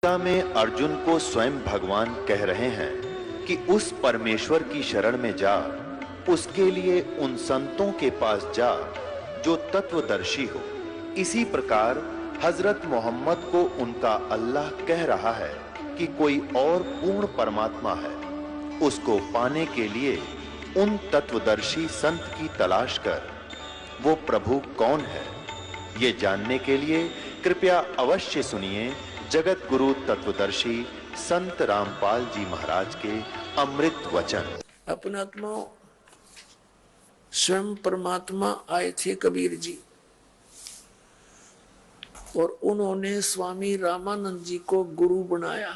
गीता में अर्जुन को स्वयं भगवान कह रहे हैं कि उस परमेश्वर की शरण में जा, उसके लिए उन संतों के पास जा जो तत्वदर्शी हो। इसी प्रकार हजरत मोहम्मद को उनका अल्लाह कह रहा है कि कोई और पूर्ण परमात्मा है। उसको पाने के लिए उन तत्वदर्शी संत की तलाश कर। वो प्रभु कौन है, ये जानने के लिए कृपया अवश्य सुनिए जगत गुरु तत्वदर्शी संत रामपाल जी महाराज के अमृत वचन। अपने आत्मा स्वयं परमात्मा आए थे कबीर जी, और उन्होंने स्वामी रामानंद जी को गुरु बनाया।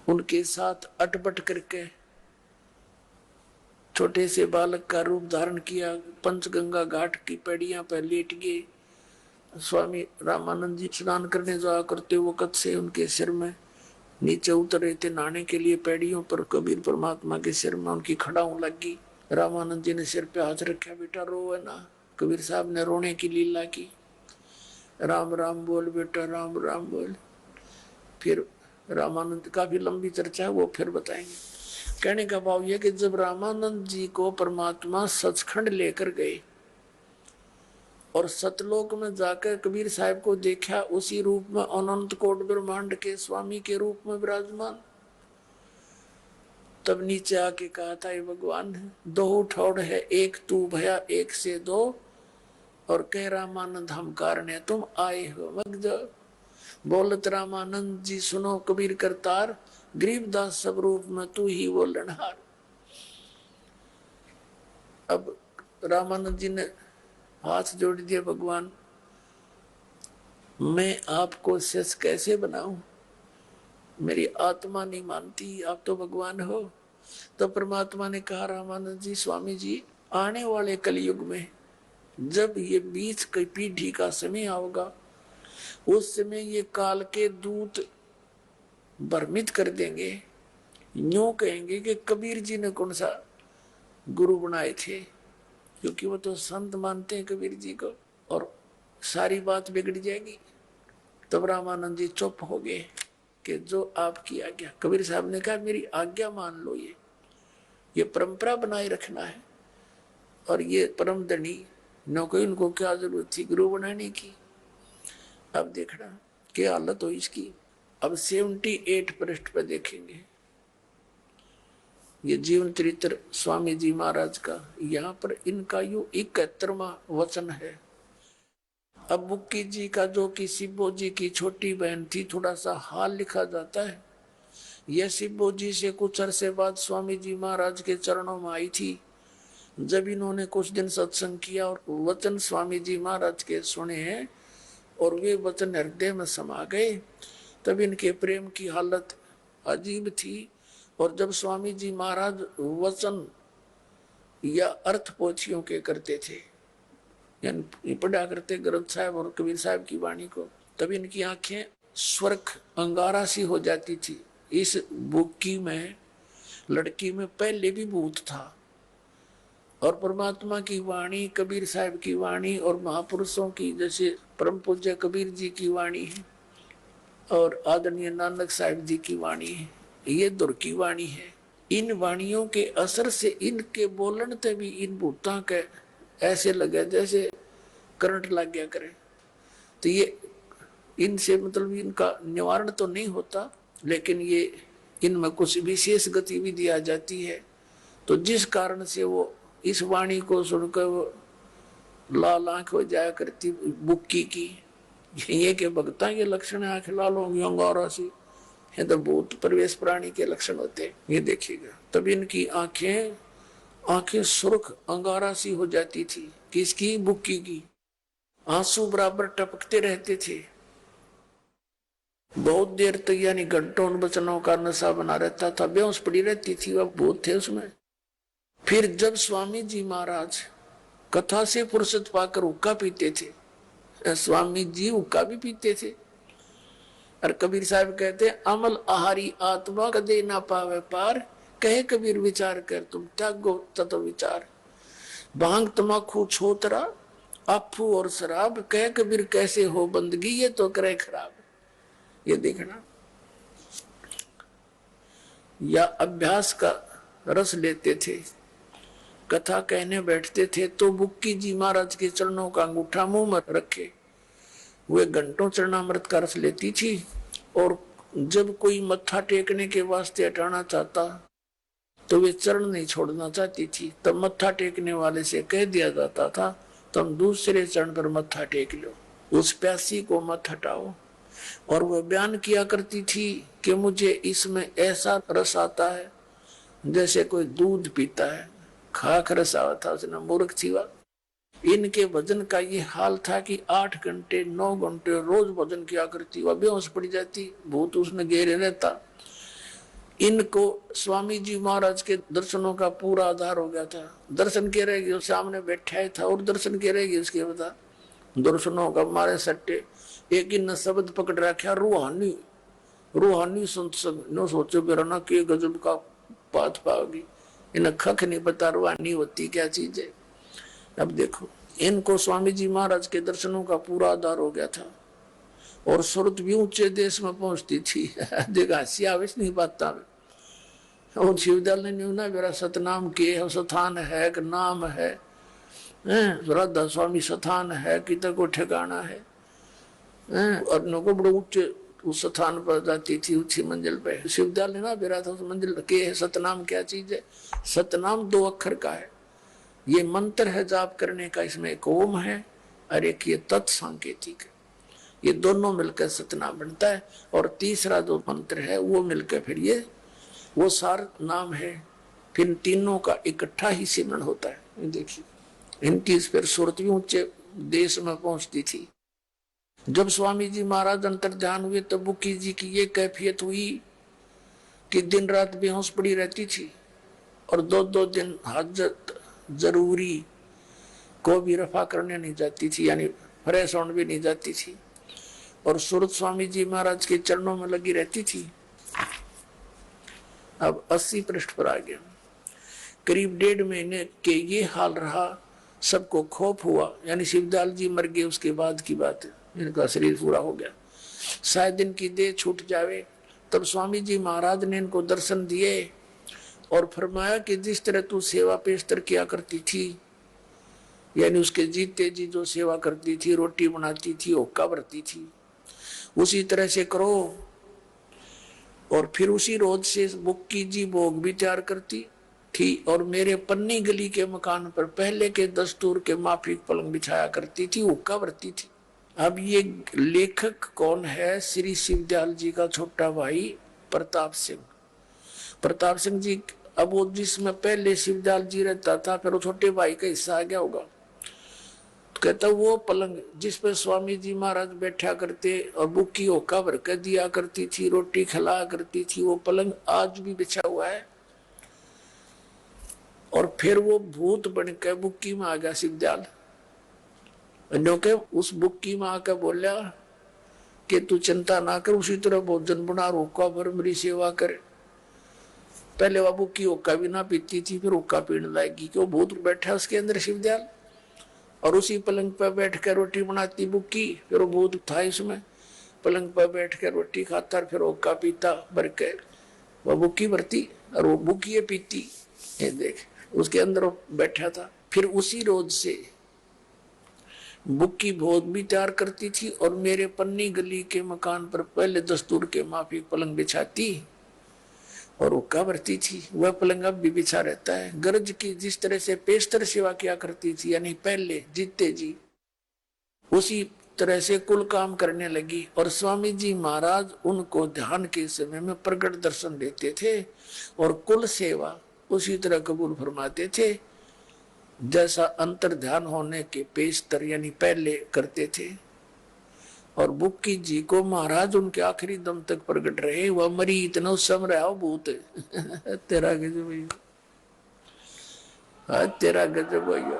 उनके साथ अटपट करके छोटे से बालक का रूप धारण किया। पंचगंगा घाट की पैड़ियां पर लेट गए। स्वामी रामानंद जी स्नान करने जाया करते वक्त से उनके सिर में नीचे उतर रहे थे नहाने के लिए पैड़ियों पर। कबीर परमात्मा के सिर में उनकी खड़ाऊ लगी। रामानंद जी ने सिर पे हाथ रखा, बेटा रो है ना। कबीर साहब ने रोने की लीला की। राम राम बोल बेटा, राम राम बोल। फिर रामानंद काफी लंबी चर्चा है, वो फिर बताएंगे। कहने का भाव यह कि जब रामानंद जी को परमात्मा सचखंड लेकर गए और सतलोक में जाकर कबीर साहब को देखा, उसी रूप में अनंत कोट ब्रह्मांड के स्वामी के रूप में विराजमान, तब नीचे आके कहा था, ये भगवान है, दो ठौड़ है एक तू भया एक से दो, और कह रामानंद हम कारण है तुम आए हो मग जाओ। बोलत रामानंद जी सुनो कबीर करतार, गरीबदास सब रूप में तू ही वो लड़हार। अब रामानंद जी ने हाथ जोड़ दिया, भगवान मैं आपको शेष कैसे बनाऊं, मेरी आत्मा नहीं मानती, आप तो भगवान हो। तो परमात्मा ने कहा, रामानंद जी स्वामी जी, आने वाले कलयुग में जब ये 20 की पीढ़ी का समय आओगा, उस समय ये काल के दूत भ्रमित कर देंगे, यूं कहेंगे कि कबीर जी ने कौन सा गुरु बनाए थे, क्योंकि वो तो संत मानते हैं कबीर जी को, और सारी बात बिगड़ जाएगी। तब रामानंद जी चुप हो गए कि जो आपकी आज्ञा। कबीर साहब ने कहा, मेरी आज्ञा मान लो, ये परंपरा बनाए रखना है, और ये परम धनी न कोई, उनको क्या जरूरत थी गुरु बनाने की। अब देखना क्या हालत हो इसकी। अब 78 पृष्ठ पर देखेंगे ये जीवन चरित्र स्वामी जी महाराज का। यहाँ पर इनका यो 71वां वचन है। अब बुक्की जी का, जो कि सिब्बो जी की छोटी बहन थी, थोड़ा सा हाल लिखा जाता है। यह सिब्बो जी से कुछ अरसे बाद स्वामी जी महाराज के चरणों में आई थी। जब इन्होंने कुछ दिन सत्संग किया और वचन स्वामी जी महाराज के सुने हैं और वे वचन हृदय में समा गए, तब इनके प्रेम की हालत अजीब थी। और जब स्वामी जी महाराज वचन या अर्थ पोथियों के करते थे, यानी पढ़ा करते ग्रंथ साहब और कबीर साहब की वाणी को, तब इनकी आंखें स्वर्ग अंगारा सी हो जाती थी। इस बुक्की में, लड़की में पहले भी भूत था, और परमात्मा की वाणी, कबीर साहब की वाणी और महापुरुषों की, जैसे परम पूज्य कबीर जी की वाणी है और आदरणीय नानक साहब जी की वाणी है, ये दुर की वाणी है। इन वाणियों के असर से इनके बोलन ते भी इन भूतों के ऐसे लगे जैसे करंट लग गया करे। तो ये इनसे मतलब इनका निवारण तो नहीं होता, लेकिन ये इनमें कुछ विशेष गतिविधि आ जाती है। तो जिस कारण से वो इस वाणी को सुनकर वो लाल आंख हो जाया करती बुक्की की। ये के भक्ता के लक्षण आंख लाल होंगी अंगारा सी, ये तो भूत प्रवेश प्राणी के लक्षण होते हैं। ये देखिएगा, तब इनकी आंखें सुर्ख अंगारा सी हो जाती थी। किसकी? बुक्की की। आंसू बराबर टपकते रहते थे। बहुत देर तक, यानी घंटों वचनों का नशा बना रहता था, बेहोश पड़ी रहती थी, वह भूत थे उसमें। फिर जब स्वामी जी महाराज कथा से फुर्सत पाकर हुक्का पीते थे, स्वामी जी हुक्का भी पीते थे, और कबीर साहब कहते, अमल आहारी आत्मा कदे ना पावे पार, कहे कबीर विचार कर तुम त्यागो तत्व विचार। भांग तमाकू छोतरा अफू और शराब, कहे कबीर कैसे हो बंदगी, ये तो करे खराब। ये देखना। या अभ्यास का रस लेते थे, कथा कहने बैठते थे तो बुक्की जी महाराज के चरणों का अंगूठा मुंह में रखे वे घंटों चरणामृत का रस लेती थी। और जब कोई मत्था टेकने के वास्ते हटाना चाहता तो वे चरण नहीं छोड़ना चाहती थी, तब मत्था टेकने वाले से कह दिया जाता था तुम दूसरे चरण पर मत्था टेक लो, उस प्यासी को मत हटाओ। और वह बयान किया करती थी कि मुझे इसमें ऐसा रस आता है जैसे कोई दूध पीता है, खाक रस आवा था उसने, मूर्ख थी वह। इनके भजन का ये हाल था कि 8 घंटे 9 घंटे रोज भजन किया करती, वह बेहोश पड़ जाती, भूत उसने घेरे रहता। इनको स्वामी जी महाराज के दर्शनों का पूरा आधार हो गया था। दर्शन के रहेगी सामने बैठा था और दर्शन के रहेगी उसके बता दर्शनों का मारे सट्टे। एक इन शब्द पकड़ रखा रूहानी, रूहानी संसद न सोचो बेरा ना के गजब का बात पाओगी, इन्हें खख नहीं पता रूहानी होती क्या चीज है। अब देखो इनको स्वामी जी महाराज के दर्शनों का पूरा आधार हो गया था और सुरत भी ऊंचे देश में पहुंचती थी। देखा सियाविश नहीं पाता और शिवदल ने ना मेरा सतनाम के स्थान है कि नाम है, राधा स्वामी स्थान है किधर को ठिकाना है। और नको बड़े ऊंचे उस स्थान पर जाती थी, ऊंची मंजिल पे शिवदल ने ना बेरा था उस मंजिल के है। सतनाम क्या चीज है? सतनाम 2 अक्षर का है, ये मंत्र है जाप करने का, इसमें एक ओम है और एक ये तत्संकेतिक है, ये दोनों मिलकर सतनाम बनता है। और तीसरा जो मंत्र है वो मिलकर फिर ये वो सार नाम है। फिर तीनों का इकट्ठा ही सिमरण होता है। देखिए इनकी फिर सूरत भी ऊंचे देश में पहुंचती थी। जब स्वामी जी महाराज अंतर ध्यान हुए तो बुक्की जी की ये कैफियत हुई कि दिन रात बेहोश पड़ी रहती थी और 2-2 दिन हाजत जरूरी को भी रफा करने नहीं जाती थी, यानी फ्रेश होने भी नहीं जाती थी और सूरत स्वामी जी महाराज के चरणों में लगी रहती थी। अब 80 पृष्ठ पर आ गया। करीब 1.5 महीने के ये हाल रहा, सबको खौफ हुआ, यानी शिवदयाल जी मर गए उसके बाद की बात है, इनका शरीर पूरा हो गया, शायद इनकी देह छूट जावे। तब स्वामी जी महाराज ने इनको दर्शन दिए और फरमाया कि जिस तरह तू सेवा पेशतर किया करती थी, यानी उसके जीते जी जो सेवा करती थी, रोटी बनाती थी, होक्का भरती थी, उसी तरह से करो। और फिर उसी रोज से बुक्की जी भोग भी तैयार करती थी और मेरे पन्नी गली के मकान पर पहले के दस्तूर के माफिक पलंग बिछाया करती थी, हुक्का भरती थी। अब ये लेखक कौन है? श्री शिवदयाल जी का छोटा भाई प्रताप सिंह। प्रताप सिंह जी अब वो जिसमें पहले शिवदयाल जी रहता था, फिर वो छोटे भाई का हिस्सा आ गया होगा। कहता वो पलंग जिस पर स्वामी जी महाराज बैठा करते और बुक्की होका भर कर दिया करती थी, रोटी खिलाया करती थी, वो पलंग आज भी बिछा हुआ है। और फिर वो भूत बनकर बुक्की में आ गया शिवदयाल, क्योंकि उस बुक्की में आकर बोला कि तू चिंता ना कर, उसी तरह भोजन बना, रोका भर मेरी सेवा कर। पहले वह बुक्की होका भी ना पीती थी, फिर होका पीने लाएगी, क्यों भूत बैठा उसके अंदर शिवदयाल, और उसी पलंग पर बैठ कर रोटी बनाती बुक्की, फिर वो भूत था इसमें, पलंग पर बैठ कर रोटी खाता, फिर होका पीता भर कर, वह बुक्की भरती और वो बुक्की पीती। ये देख उसके अंदर बैठा था। फिर उसी रोज से बुक्की भोग भी तैयार करती थी और मेरे पन्नी गली के मकान पर पहले दस्तूर के माफिक पलंग बिछाती और हुक्का भरती थी। वह पलंग अब भी बिछा रहता है। गरज की जिस तरह से पेशतर सेवा किया करती थी, यानी पहले जीते जी, उसी तरह से कुल काम करने लगी। और स्वामी जी महाराज उनको ध्यान के समय में प्रगट दर्शन देते थे और कुल सेवा उसी तरह कबूल फरमाते थे जैसा अंतर ध्यान होने के पेशतर यानी पहले करते थे। और बुक्की जी को महाराज उनके आखिरी दम तक प्रकट रहे। वह मरी इतना उस समय रहा भूत तेरा गजब भैया, तेरा गजब भैया।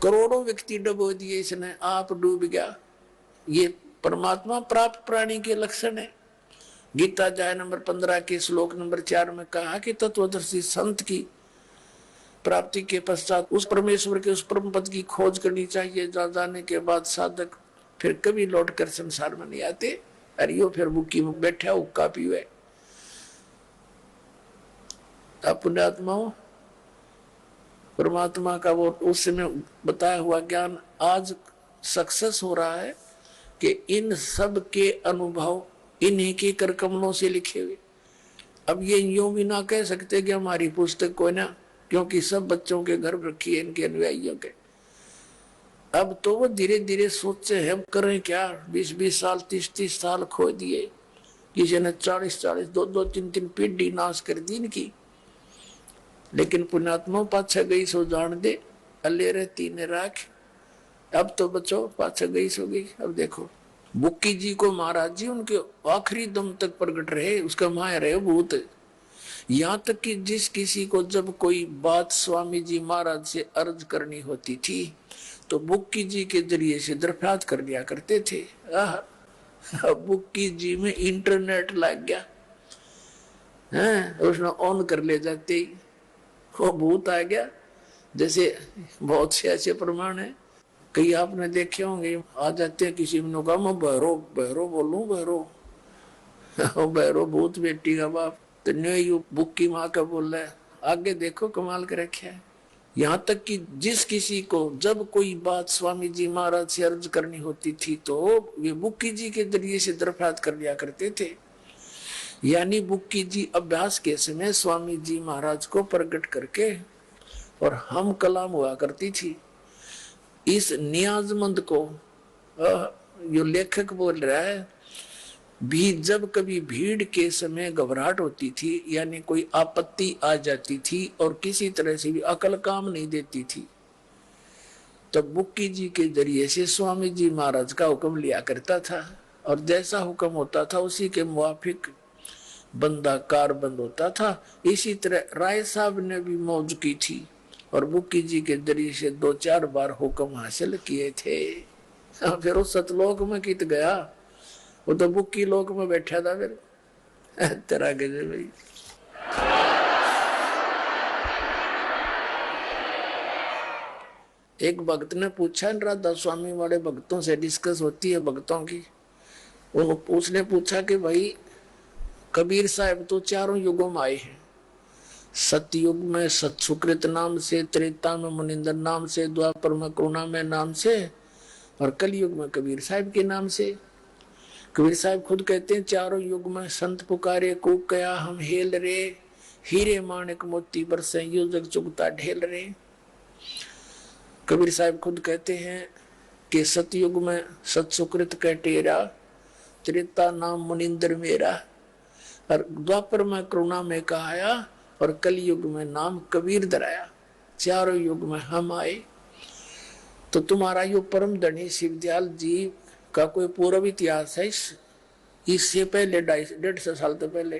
करोड़ों व्यक्ति डबो दिए इसने, आप डूब गया। ये परमात्मा प्राप्त प्राणी के लक्षण है। गीता अध्याय नंबर 15 के श्लोक नंबर 4 में कहा कि तत्वदर्शी संत की प्राप्ति के पश्चात उस परमेश्वर के उस परम पद की खोज करनी चाहिए, जहाँ जाने के बाद साधक फिर कभी लौट कर संसार में नहीं आते। अरे यो फिर बुक्की में बैठा हुक्का पीवे। पुण्यात्माओं, परमात्मा का वो उस समय बताया हुआ ज्ञान आज सक्सेस हो रहा है कि इन सब के अनुभव इन्हीं के कर कमलों से लिखे हुए। अब ये यूं भी ना कह सकते कि हमारी पुस्तक कोई ना, क्योंकि सब बच्चों के गर्भ रखी है इनके अनुयायियों के। अब तो वो धीरे धीरे सोचते हैं हम करें क्या, 20-20 साल 30-30 साल खो दिए, किसी ने 40-40 2-2 3-3 पीढ़ी नाश कर दी इनकी। लेकिन पुण्यात्मा पाछा गई सो जान दे, अले रहती ने राख। अब तो बचो, पाछा गई सो गई। अब देखो बुक्की जी को महाराज जी उनके आखिरी दम तक प्रकट रहे, उसका माया रहे भूत। यहाँ तक कि जिस किसी को जब कोई बात स्वामी जी महाराज से अर्ज करनी होती थी तो बुक्की जी के जरिए से दरख्वास्त कर दिया करते थे। बुक्की जी में इंटरनेट लग गया है, उसने ऑन कर ले जाते ही वो भूत आ गया। जैसे बहुत से ऐसे प्रमाण है, कई आपने देखे होंगे, आ जाते हैं किसी ने कहा मैं बहरो बहरो बोलूं, बहरो बहरो भूत बेटी का बाप, तो नहीं बुक्की माँ का बोल रहा है। आगे देखो कमाल कर रखे है। यहाँ तक कि जिस किसी को जब कोई बात स्वामी जी महाराज से अर्ज करनी होती थी तो वे बुक्की जी के जरिए से दरख्वास्त कर दिया करते थे। यानी बुक्की जी अभ्यास के समय स्वामी जी महाराज को प्रकट करके और हम कलाम हुआ करती थी। इस नियाजमंद को जो लेखक बोल रहा है भी, जब कभी भीड़ के समय घबराहट होती थी यानी कोई आपत्ति आ जाती थी और किसी तरह से भी अकल काम नहीं देती थी, तब बुक्की जी के जरिए से स्वामी जी महाराज का हुक्म लिया करता था और जैसा हुक्म होता था उसी के मुवाफिक बंदा कारबंद होता था। इसी तरह राय साहब ने भी मौज की थी और बुक्की जी के जरिए से 2-4 बार हुक्म हासिल किए थे। फिर उस सतलोक में कित गया, वो तो बुक्की लोक में बैठा था। फिर तेरा गजे भाई एक भक्त ने पूछा, राधा स्वामी वाले भक्तों से डिस्कस होती है भक्तों की, उसने पूछा कि भाई कबीर साहब तो 4 युगों में आए हैं, सतयुग में सतसुकृत नाम से, त्रेता में मुनिंदर नाम से, द्वापर में करुणा में नाम से और कलयुग में कबीर साहब के नाम से। कबीर साहब खुद कहते हैं 4 युग में संत पुकारे कूक कया हम हेल रे, हीरे माणिक मोती बरसे यूं जग चुगता ढेल रे। कबीर साहब खुद कहते हैं कि सतयुग में सतसुकृत कह टेरा, त्रेता नाम मुनिंदर मेरा और द्वापर में करुणा में कहाया और कलयुग में नाम कबीर धराया। 4 युग में हम आए। तो तुम्हारा यो परम धनी शिवदयाल जी का कोई पूर्व इतिहास है इससे पहले 150 साल तो पहले?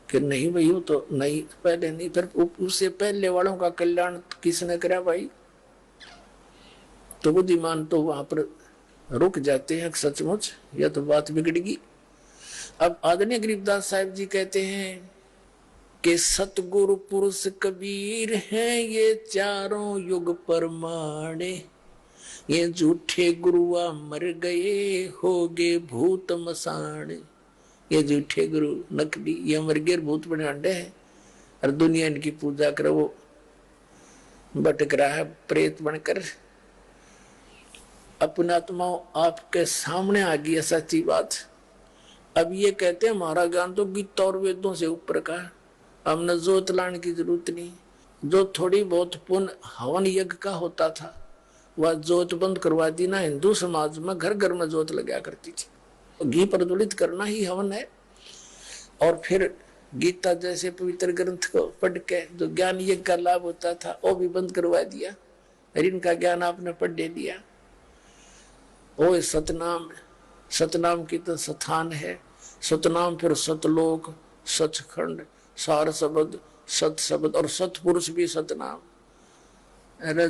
कि नहीं भाई, वो तो नहीं, पहले नहीं। फिर उससे पहले वालों का कल्याण किसने करा भाई? तो बुद्धिमान तो वहां पर रुक जाते हैं, सचमुच यह तो बात बिगड़गी। अब आदरणीय गरीबदास साहिब जी कहते हैं कि सतगुरु पुरुष कबीर हैं ये 4 युग परमाणे, ये झूठे गुरुआ मर गए होगे भूत मसाणे। ये झूठे गुरु नकली ये मर गए भूत बने अंडे हैं और दुनिया इनकी पूजा कर वो भटक रहा है प्रेत बनकर। अपना आत्माओं आपके सामने आ गई सच्ची बात। अब ये कहते हैं हमारा ज्ञान तो गीता और वेदों से ऊपर का है, हमने जोत लाने की जरूरत नहीं। जो थोड़ी बहुत पुण्य हवन यज्ञ का होता था वह जोत बंद करवा दी ना। हिंदू समाज में घर घर में जोत लगा करती थी। घी प्रज्वलित करना ही हवन है। और फिर गीता जैसे पवित्र ग्रंथ को पढ़ के जो ज्ञान यज्ञ का लाभ होता था वो भी बंद करवा दिया। इनका ज्ञान आपने पढ़ दे दिया। ओ सतनाम, सतनाम की तो स्थान है। सतनाम फिर सतलोक, सचखंड, सार शब्द, सत शब्द और सतपुरुष भी सतनाम। अरे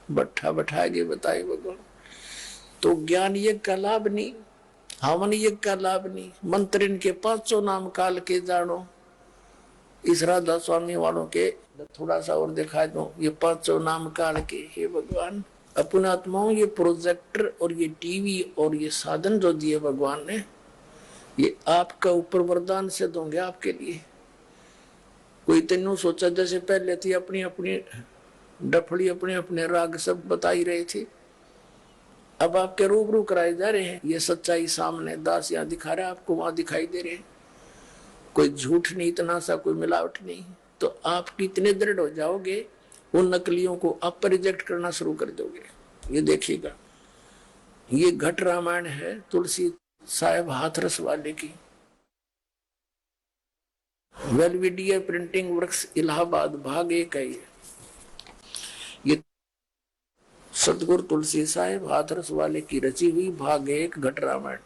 बैठा बैठा के बताए भगवान। तो ज्ञान यज्ञ का लाभ नहीं, हवन यज्ञ का लाभ नहीं। मंत्र इनके 500 नाम काल के जानो। इस राधा स्वामी वालों के थोड़ा सा और दिखा दो, ये 500 नाम काल के। हे भगवान अपने आत्माओं ये प्रोजेक्टर और ये टीवी और ये साधन जो दिए भगवान ने, ये आपका ऊपर वरदान से दोगे आपके लिए। कोई तेनों सोचा जैसे पहले थी अपनी अपनी डफड़ी अपने अपने राग सब बता ही रहे थे, अब आपके रूबरू कराए जा रहे हैं। ये सच्चाई सामने दास यहाँ दिखा रहा है, आपको वहां दिखाई दे रहे हैं। कोई झूठ नहीं, इतना सा कोई मिलावट नहीं। तो आप कितने दृढ़ हो जाओगे, उन नकलियों को आप रिजेक्ट करना शुरू कर दोगे। ये देखिएगा, ये घट रामायण है तुलसी साहेब हाथरस वाले की, वेलविडिया प्रिंटिंग वर्क्स इलाहाबाद, भाग 1 है ये सतगुरु तुलसी साहेब हाथरस वाले की रची हुई भाग 1 घट रामायण।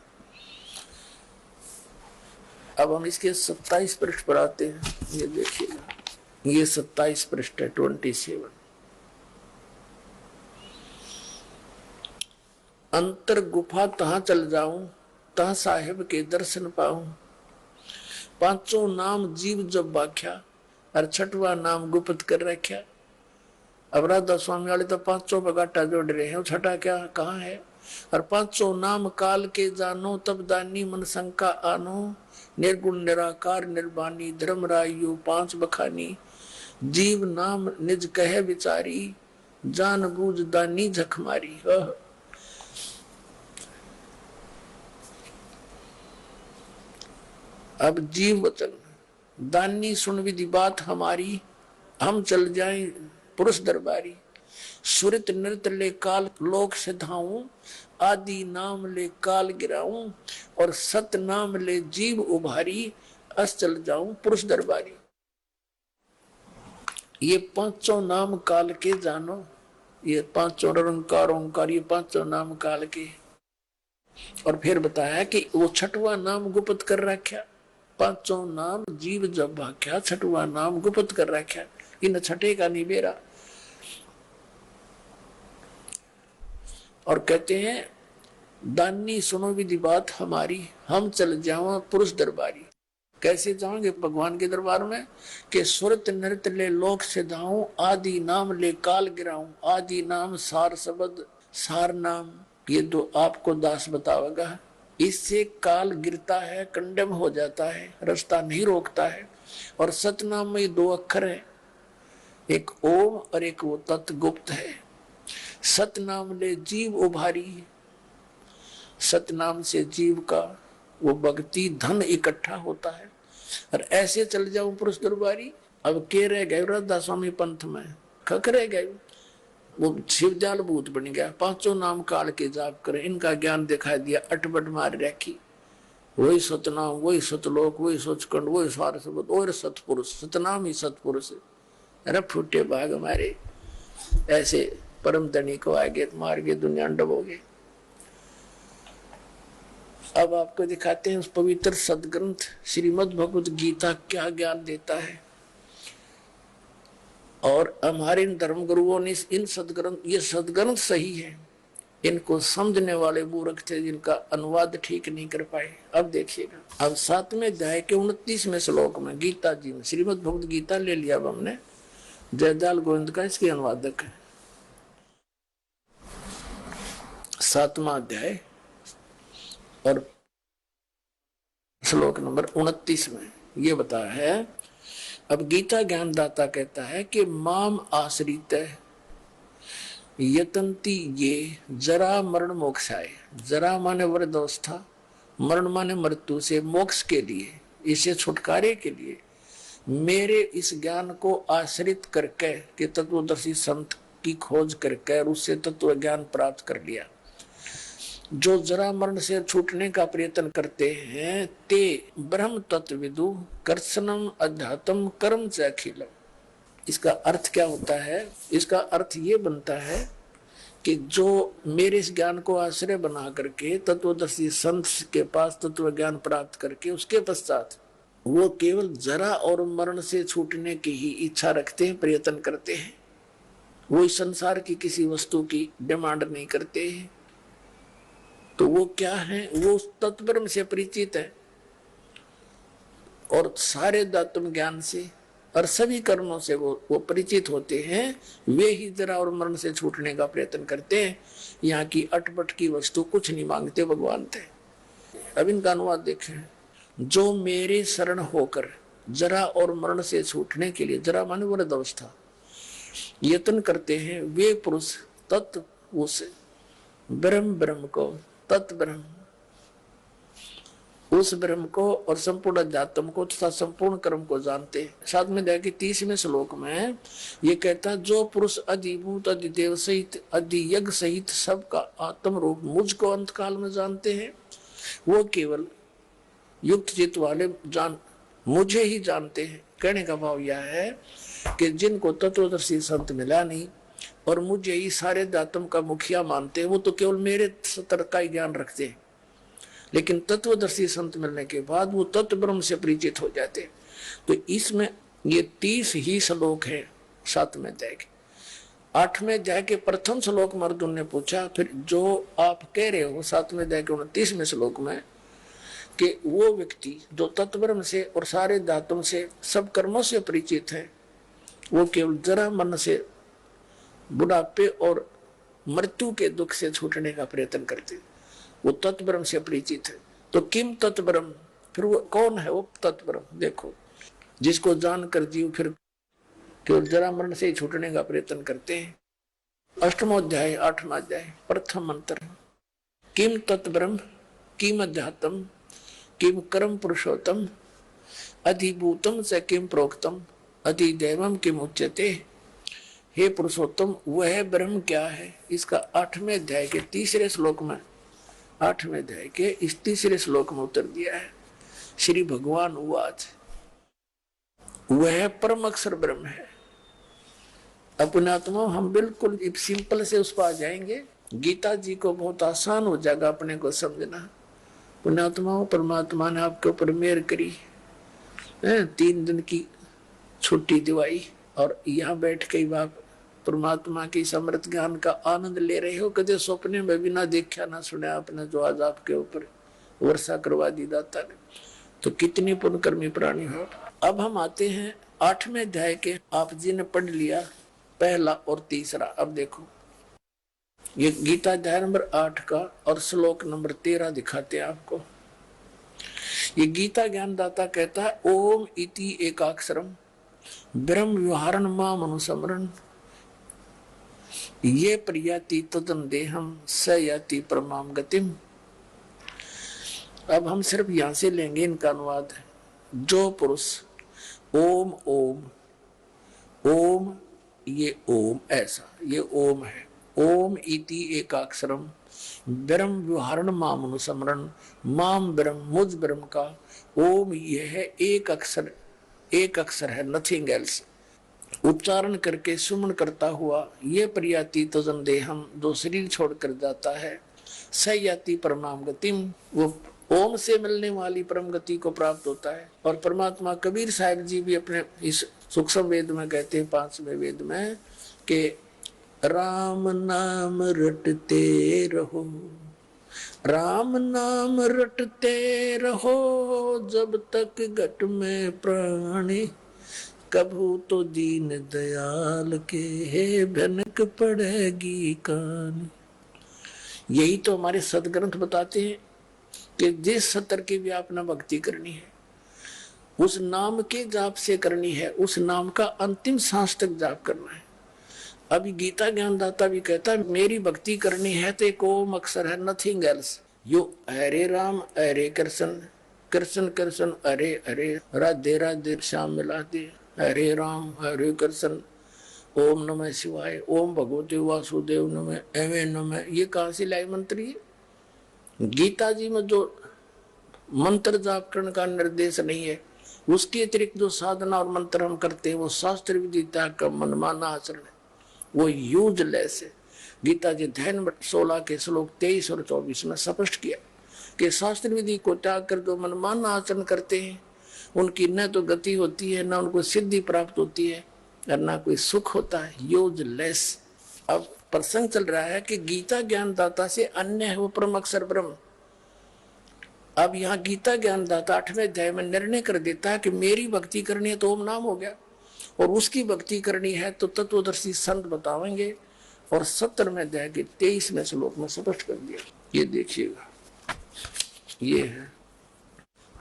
अब हम इसके 27 पृष्ठ पर आते हैं। ये देखिएगा, ये 27 पृष्ठ है, 27। अंतर गुफा तहां चल जाऊं, तहां साहेब के दर्शन पाऊं। पांचों नाम जीव जब बाख्या, और छठवा नाम गुप्त कर रख्या। अब राधा स्वामी वाले तो पांचों बगाटा जोड़ रहे हैं, छठा क्या कहाँ है। और पांचों नाम काल के जानो, तब दानी मन शंका आनो। निर्गुण निराकार निर्वाणी, धर्म रायु 5 बखानी। जीव नाम निज कहे विचारी, जान बूझ दानी झक मारी। अब जीव वचन दानी सुन विधि बात हमारी, हम चल जाएं पुरुष दरबारी। सुरत नृत्य ले काल लोक सिधाऊं, आदि नाम ले काल गिराऊं। और सत नाम ले जीव उभारी, अस चल जाऊं पुरुष दरबारी। ये पांचों नाम काल के जानो, ये पांचों निरंकार ओंकार, ये पांचों नाम काल के। और फिर बताया कि वो छठवा नाम गुप्त कर रखा। पांचों नाम जीव जब भाख्या, छठवा नाम गुप्त कर रखा। इन छठे का नहीं बेरा। और कहते हैं दानी सुनो विधि बात हमारी, हम चल जाओ पुरुष दरबारी। कैसे जाओगे भगवान के दरबार में कि सुरत नृत्य ले लोक सिधाऊं, आदि नाम ले काल गिराऊं। आदि नाम सार शब्द, सार नाम ये दो आपको दास बतावेगा। इससे काल गिरता है, कंडम हो जाता है, रास्ता नहीं रोकता है। और सतनाम में 2 अक्षर है, एक ओम और एक वो तत् गुप्त है। सतनाम ले जीव उभारी, सतनाम से जीव का वो भक्ति धन इकट्ठा होता है। और ऐसे चल जाऊं पुरुष दरबारी। अब के रह गए राधा स्वामी पंथ में, खक रह गए, वो शिवजाल भूत बन गया। पांचों नाम काल के जाप करे, इनका ज्ञान दिखाई दिया, अटबट मार रखी। वही सतनाम, वही सतलोक, वही सचखंड, वही सार शब्द और सतपुरुष, सतनाम ही सतपुरुष। अरे फूटे भाग हमारे, ऐसे परम धनी को आगे मार के दुनिया डबोगे। अब आपको दिखाते हैं उस पवित्र सदग्रंथ श्रीमद् भगवत गीता क्या ज्ञान देता है। और हमारे इन धर्म गुरुओं ने इन सदग्रंथ, ये सदग्रंथ सही है, इनको समझने वाले मूर्ख थे जिनका अनुवाद ठीक नहीं कर पाए। अब देखिएगा, अब 7वें अध्याय के 29वें श्लोक में गीता जी में श्रीमद् भगवत गीता ले लिया। अब हमने जयदाल गोविंद का इसके अनुवादक है। 7वां अध्याय और श्लोक नंबर 29 में ये बताया है। अब गीता ज्ञानदाता कहता है कि माम आश्रित यतंती ये जरा मरण मोक्षाय। जरा माने वृद्धावस्था, मरण माने मृत्यु से मोक्ष के लिए, इसे छुटकारे के लिए मेरे इस ज्ञान को आश्रित करके कि तत्वदर्शी संत की खोज करके उससे तत्व ज्ञान प्राप्त कर लिया। जो जरा मरण से छूटने का प्रयत्न करते हैं ते ब्रह्म तत्विदु कर्षणम अध्यात्म कर्म च अखिलम। इसका अर्थ क्या होता है? इसका अर्थ ये बनता है कि जो मेरे इस ज्ञान को आश्रय बना करके तत्वदर्शी संत के पास तत्व ज्ञान प्राप्त करके उसके पश्चात वो केवल जरा और मरण से छूटने की ही इच्छा रखते हैं, प्रयत्न करते हैं। वो इस संसार की किसी वस्तु की डिमांड नहीं करते हैं। तो वो क्या है? वो तत्ब्रह्म से परिचित है और सारे दात्म ज्ञान से और सभी कर्मों से वो परिचित होते हैं, वे ही जरा और मरण से छूटने का प्रयत्न करते हैं। यहाँ की अटपट की वस्तु कुछ नहीं मांगते भगवान थे। अब इनका अनुवाद देखें। जो मेरे शरण होकर जरा और मरण से छूटने के लिए, जरा माने वृद्ध अवस्था, यत्न करते हैं, वे पुरुष तत्व उस ब्रह्म को, तत्व ब्रह्म, उस ब्रह्म को और संपूर्ण अध्यात्म को तथा संपूर्ण कर्म को जानते हैं। साथ में देखिए 30वें श्लोक में ये कहता है, जो पुरुष अधिभूत अधिदेव सहित अधियज्ञ सहित सबका आत्म रूप मुझको अंत काल में जानते हैं, वो केवल युक्त चित्त वाले मुझे ही जानते हैं। कहने का भाव यह है कि जिनको तत्वदर्शी संत मिला नहीं और मुझे ही सारे अध्यात्म का मुखिया मानते हैं, वो तो केवल मेरे स्तर का ही ज्ञान रखते हैं। लेकिन तत्वदर्शी संत मिलने के बाद वो तत्व ब्रह्म से परिचित हो जाते हैं। तो इसमें ये 30 ही श्लोक है 7वें अध्याय के। 8वें अध्याय के प्रथम श्लोक में अर्जुन ने पूछा, फिर जो आप कह रहे हो 7वें अध्याय के 29वें श्लोक में कि वो व्यक्ति जो तत्व ब्रह्म से और सारे धातुओं से सब कर्मों से परिचित है, वो केवल जरा मन से बुढ़ापे और मृत्यु के दुख से छूटने का प्रयत्न करते, वो तत्व ब्रह्म से परिचित है। तो किम तत्व ब्रह्म, फिर वो कौन है वो तत्व ब्रह्म? देखो, जिसको जानकर जीव फिर केवल जरा मरण से ही छूटने का प्रयत्न करते हैं। 8वां अध्याय 8वां अध्याय प्रथम मंत्र, किम तत्व ब्रह्म किम अध्यात्म किम कर्म पुरुषोत्तम अधिभूतम स किम प्रोक्तम अधिदैवम किम उच्यते। हे पुरुषोत्तम, वह ब्रह्म क्या है? इसका 8वें अध्याय के 3रे श्लोक में, 8वें अध्याय के इस 3रे श्लोक में उत्तर दिया है। श्री भगवान उवाच, वह परम अक्षर ब्रह्म है। अपने आत्मा हम बिल्कुल सिंपल से उस पर आ जाएंगे। गीता जी को बहुत आसान हो जाएगा अपने को समझना। पुण्यात्मा परमात्मा ने आपके ऊपर मेहर करी, 3 दिन की छुट्टी दिवाई और यहाँ बैठ के आप परमात्मा की समृद्ध ज्ञान का आनंद ले रहे हो। कदे सपने में भी ना देखा ना सुना आपने, जो आज आपके ऊपर वर्षा करवा दी दाता ने, तो कितनी पुण्यकर्मी प्राणी हो। अब हम आते हैं 8वें अध्याय के, आप जी ने पढ़ लिया पहला और तीसरा। अब देखो, ये गीता अध्याय नंबर 8 का और श्लोक नंबर 13 दिखाते हैं आपको। ये गीता ज्ञानदाता कहता है, ओम इति एकाक्षरम ब्रह्म व्यवहारण माम अनुसमरण ये प्रियाति तदन देहम स याति परमाम गतिम। अब हम सिर्फ यहां से लेंगे इनका अनुवाद। जो पुरुष ओम ओम ओम, ये ओम ऐसा, ये ओम है। ओम इति एकाक्षरम ब्रह्म व्यवहारण माम अनुसमरण, माम ब्रह्म मुझ ब्रह्म का, ओम ये है एक अक्षर है, नथिंग एल्स। उच्चारण करके सुमन करता हुआ ये प्रियाति तजन देहम, जो शरीर छोड़कर जाता है, सयाति परमाम गतिम, वो ओम से मिलने वाली परम गति को प्राप्त होता है। और परमात्मा कबीर साहब जी भी अपने इस सूक्ष्म वेद में कहते हैं, 5वें वेद में, कि राम नाम रटते रहो, राम नाम रटते रहो, जब तक घट में प्राणी, कभू तो दीन दयाल के भनक पड़ेगी कान। यही तो हमारे सदग्रंथ बताते हैं कि जिस सतर की भी आपने भक्ति करनी है, उस नाम के जाप से करनी है, उस नाम का अंतिम सांस तक जाप करना है। अभी गीता ज्ञानदाता भी कहता है, मेरी भक्ति करनी है तो एक ओम अक्षर है, नथिंग एल्स। यो हरे राम हरे कृष्ण, कृष्ण कृष्ण हरे हरे, राधे राधे श्याम मिला दे, हरे राम हरे कृष्ण, ओम नमः शिवाय, ओम भगवते वासुदेव नमः, एवं नमः। ये कहां से लाई मंत्र? ये गीता जी में जो मंत्र जाप करने का निर्देश नहीं है, उसके अतिरिक्त जो साधना और मंत्र हम करते हैं, वो शास्त्र विधि त्याग का मनमाना आचरण है, वो यूजलेस है। गीता जी अध्याय नंबर 16 के श्लोक 23 और 24 में स्पष्ट किया कि शास्त्र विधि को त्याग कर जो मनमाना आचरण करते हैं, उनकी न तो गति होती है, न उनको सिद्धि प्राप्त होती है, और न कोई सुख होता है, यूजलेस। अब प्रसंग चल रहा है कि गीता ज्ञानदाता से अन्य है वो परम अक्षर ब्रह्म। अब यहाँ गीता ज्ञानदाता 8वें अध्याय में निर्णय कर देता है कि मेरी भक्ति करनी है तो ओम नाम हो गया। और उसकी भक्ति करनी है तो तत्वदर्शी संत बतावेंगे। और 17वें अध्याय के 23वें श्लोक में स्पष्ट कर दिया। ये देखिएगा, ये है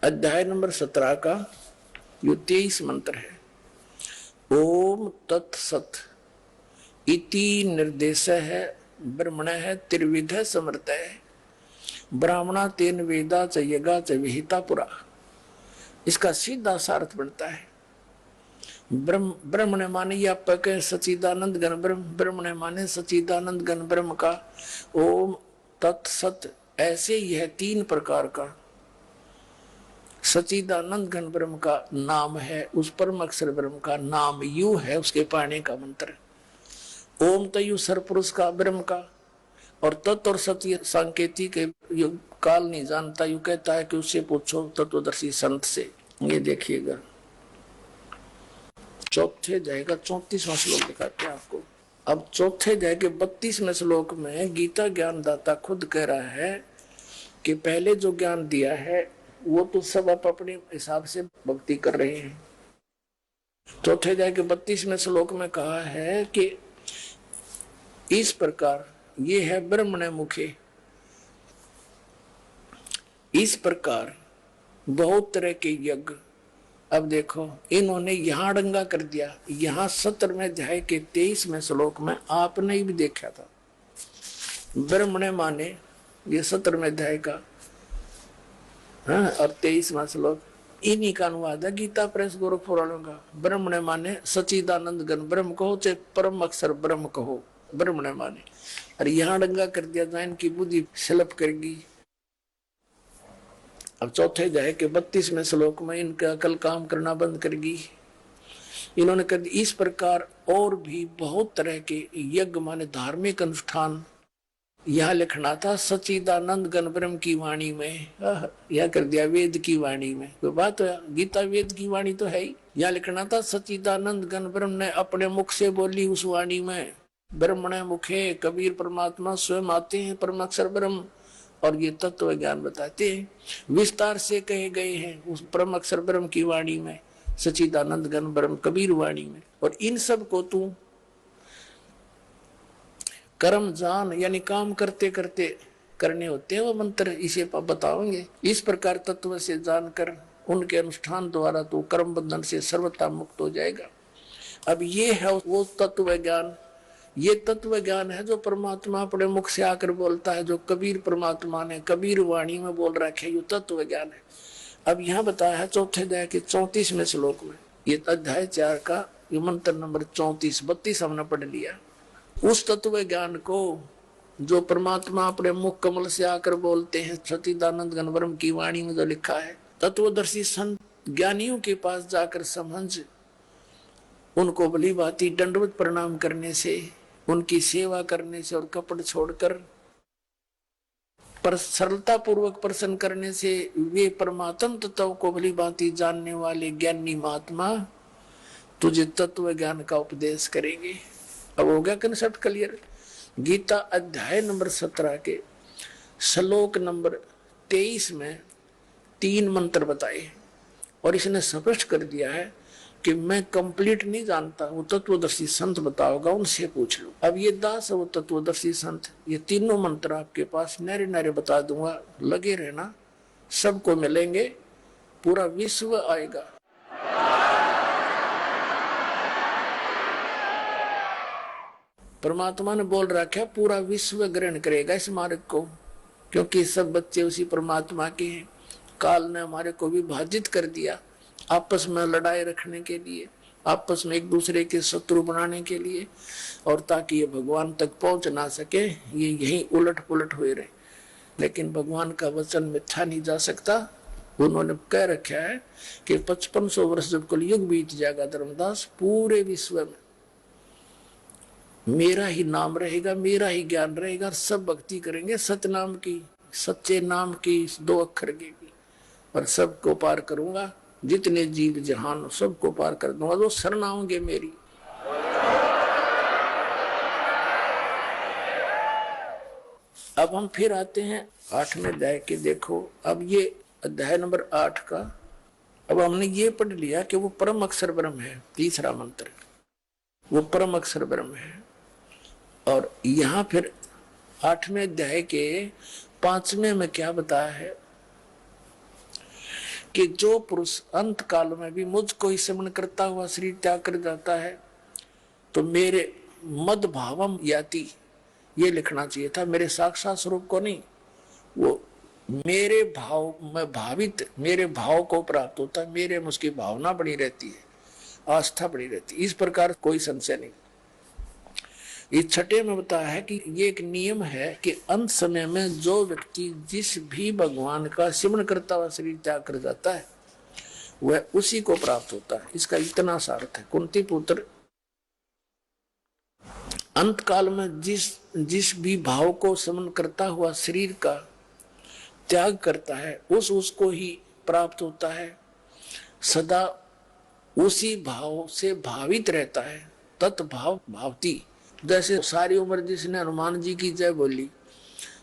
अध्याय नंबर 17 का जो 23 मंत्र है। ओम तत्सत इति निर्देश है ब्रह्मण है त्रिविध समर्थ है ब्राह्मणा तेन वेदा च यगा च विहिता पुरा। इसका सीधा सार्थ बनता है ब्रह्म ने माने व्यापक सचिदानंद घन ब्रह्म, ब्रह्म ने माने सचिदानंद घन ब्रह्म का ओम तत्सत। ऐसे यह 3 प्रकार का सचिदानंद घन ब्रह्म का नाम है, उस परम अक्षर ब्रह्म का नाम यू है, उसके पाने का मंत्र। ओम तयु सरपुरुष का ब्रह्म का, और तत्व और सत्य सांकेतिक के काल नहीं जानता, यू कहता है कि उससे पूछो तत्वदर्शी संत से। ये देखिएगा चौथे जाएगा 34वां श्लोक दिखाते हैं आपको। अब चौथे जाए के 32वें श्लोक में गीता ज्ञानदाता खुद कह रहा है कि पहले जो ज्ञान दिया है वो तो सब आप अपने हिसाब से भक्ति कर रहे हैं। चौथे जाए के 32वें श्लोक में कहा है कि इस प्रकार ये है ब्रह्मण मुखे, इस प्रकार बहुत तरह के यज्ञ। अब देखो इन्होंने यहां डंगा कर दिया, यहां 17वें अध्याय के 23वें श्लोक में आपने भी देखा था ब्रह्मण माने, ये 17वें अध्याय का और 23वां श्लोक इन्हीं का अनुवाद है गीता प्रेस गोरखपुर वालों का। ब्रह्मण माने सचिदानंद घन ब्रह्म कहो चाहे परम अक्षर ब्रह्म कहो, ब्रह्मण माने। और यहां डंगा कर दिया तो इनकी बुद्धि स्लप करेगी। अब चौथे अध्याय के 32वें श्लोक में इनका अकल काम करना बंद करेगी। इन्होंने कर दी इस प्रकार और भी बहुत तरह के यज्ञ माने धार्मिक अनुष्ठान। यह लिखना था सचिदानंद घन ब्रह्म की वाणी में, यह कर दिया वेद की वाणी में। कोई बात है, गीता वेद की वाणी तो है ही। यह लिखना था सचिदानंद घन ब्रह्म ने अपने मुख से बोली उस वाणी में। ब्रह्मण मुखे कबीर परमात्मा स्वयं आते हैं परम अक्षर ब्रह्म, और ये तत्व ज्ञान बताते हैं विस्तार से कहे गए हैं उस परम अक्षर ब्रह्म की वाणी में, सचिदानंद घन ब्रह्म कबीर वाणी में। और इन सब को तू कर्म जान, यानी काम करते करते करने होते हैं वो मंत्र, इसे बताओगे। इस प्रकार तत्व से जानकर उनके अनुष्ठान द्वारा तू कर्म बंधन से सर्वथा मुक्त हो जाएगा। अब ये है वो तत्व ज्ञान। ये तत्व ज्ञान है जो परमात्मा अपने मुख से आकर बोलता है, जो कबीर परमात्मा ने कबीर वाणी में बोल रखे, ये तत्व ज्ञान है। अब यहाँ बताया है चौथे अध्याय के 34वें श्लोक में, ये अध्याय 4 का ये मंत्र नंबर 34-32 हमने पढ़ लिया। उस तत्व ज्ञान को जो परमात्मा अपने मुख कमल से आकर बोलते हैं, सचिदानंद घन ब्रह्म की वाणी में जो लिखा है, तत्वदर्शी संत ज्ञानियों के पास जाकर समझ उनको भली भांति दंडवत प्रणाम करने से, उनकी सेवा करने से और कपट छोड़कर पर सरलता पूर्वक प्रसन्न करने से वे परमात्म तत्व को भली भांति जानने वाले ज्ञानी महात्मा तुझे तत्व ज्ञान का उपदेश करेंगे। अब हो गया कंसेप्ट क्लियर। गीता अध्याय नंबर 17 के श्लोक नंबर 23 में 3 मंत्र बताए और इसने स्पष्ट कर दिया है कि मैं कंप्लीट नहीं जानता, वो तत्वदर्शी संत बताओगा, उनसे पूछ लो। अब ये दास है वो तत्वदर्शी संत, ये तीनों मंत्र आपके पास नारे नारे बता दूंगा, लगे रहना, सबको मिलेंगे, पूरा विश्व आएगा। परमात्मा ने बोल रखा है पूरा विश्व ग्रहण करेगा इस मार्ग को, क्योंकि सब बच्चे उसी परमात्मा के हैं। काल ने हमारे को विभाजित कर दिया आपस में लड़ाई रखने के लिए, आपस में एक दूसरे के शत्रु बनाने के लिए, और ताकि ये भगवान तक पहुंच ना सके, ये यही उलट पुलट हुए रहे। लेकिन भगवान का वचन मिथ्या नहीं जा सकता। उन्होंने कह रखा है कि 5500 वर्ष जब कलयुग बीत जाएगा धर्मदास, पूरे विश्व में मेरा ही नाम रहेगा, मेरा ही ज्ञान रहेगा, सब भक्ति करेंगे सतनाम की, सच्चे नाम की, 2 अक्षर की, और सबको पार करूंगा। जितने जीव जहान सबको पार कर दूंगा, जो शरण आओगे मेरी। अब हम फिर आते हैं 8वें अध्याय के। देखो अब ये अध्याय नंबर 8 का अब हमने ये पढ़ लिया कि वो परम अक्षर ब्रह्म है, तीसरा मंत्र वो परम अक्षर ब्रह्म है। और यहां फिर 8वें अध्याय के 5वें में क्या बताया है कि जो पुरुष अंत काल में भी मुझको ही स्मरण करता हुआ शरीर त्याग कर जाता है तो मेरे मद भावम याति, ये लिखना चाहिए था, मेरे साक्षात स्वरूप को नहीं, वो मेरे भाव में भावित, मेरे भाव को प्राप्त होता है, मेरे में उसकी भावना बनी रहती है, आस्था बनी रहती है। इस प्रकार कोई संशय नहीं। इस छठे में बताया है कि ये एक नियम है कि अंत समय में जो व्यक्ति जिस भी भगवान का स्मरण करता हुआ शरीर त्याग कर जाता है वह उसी को प्राप्त होता है। इसका इतना सार्थ है। कुंती पुत्र अंत काल में जिस भी भाव को स्मरण करता हुआ शरीर का त्याग करता है उसको ही प्राप्त होता है, सदा उसी भाव से भावित रहता है, तत्भाव भावती। जैसे सारी उम्र जिसने हनुमान जी की जय बोली,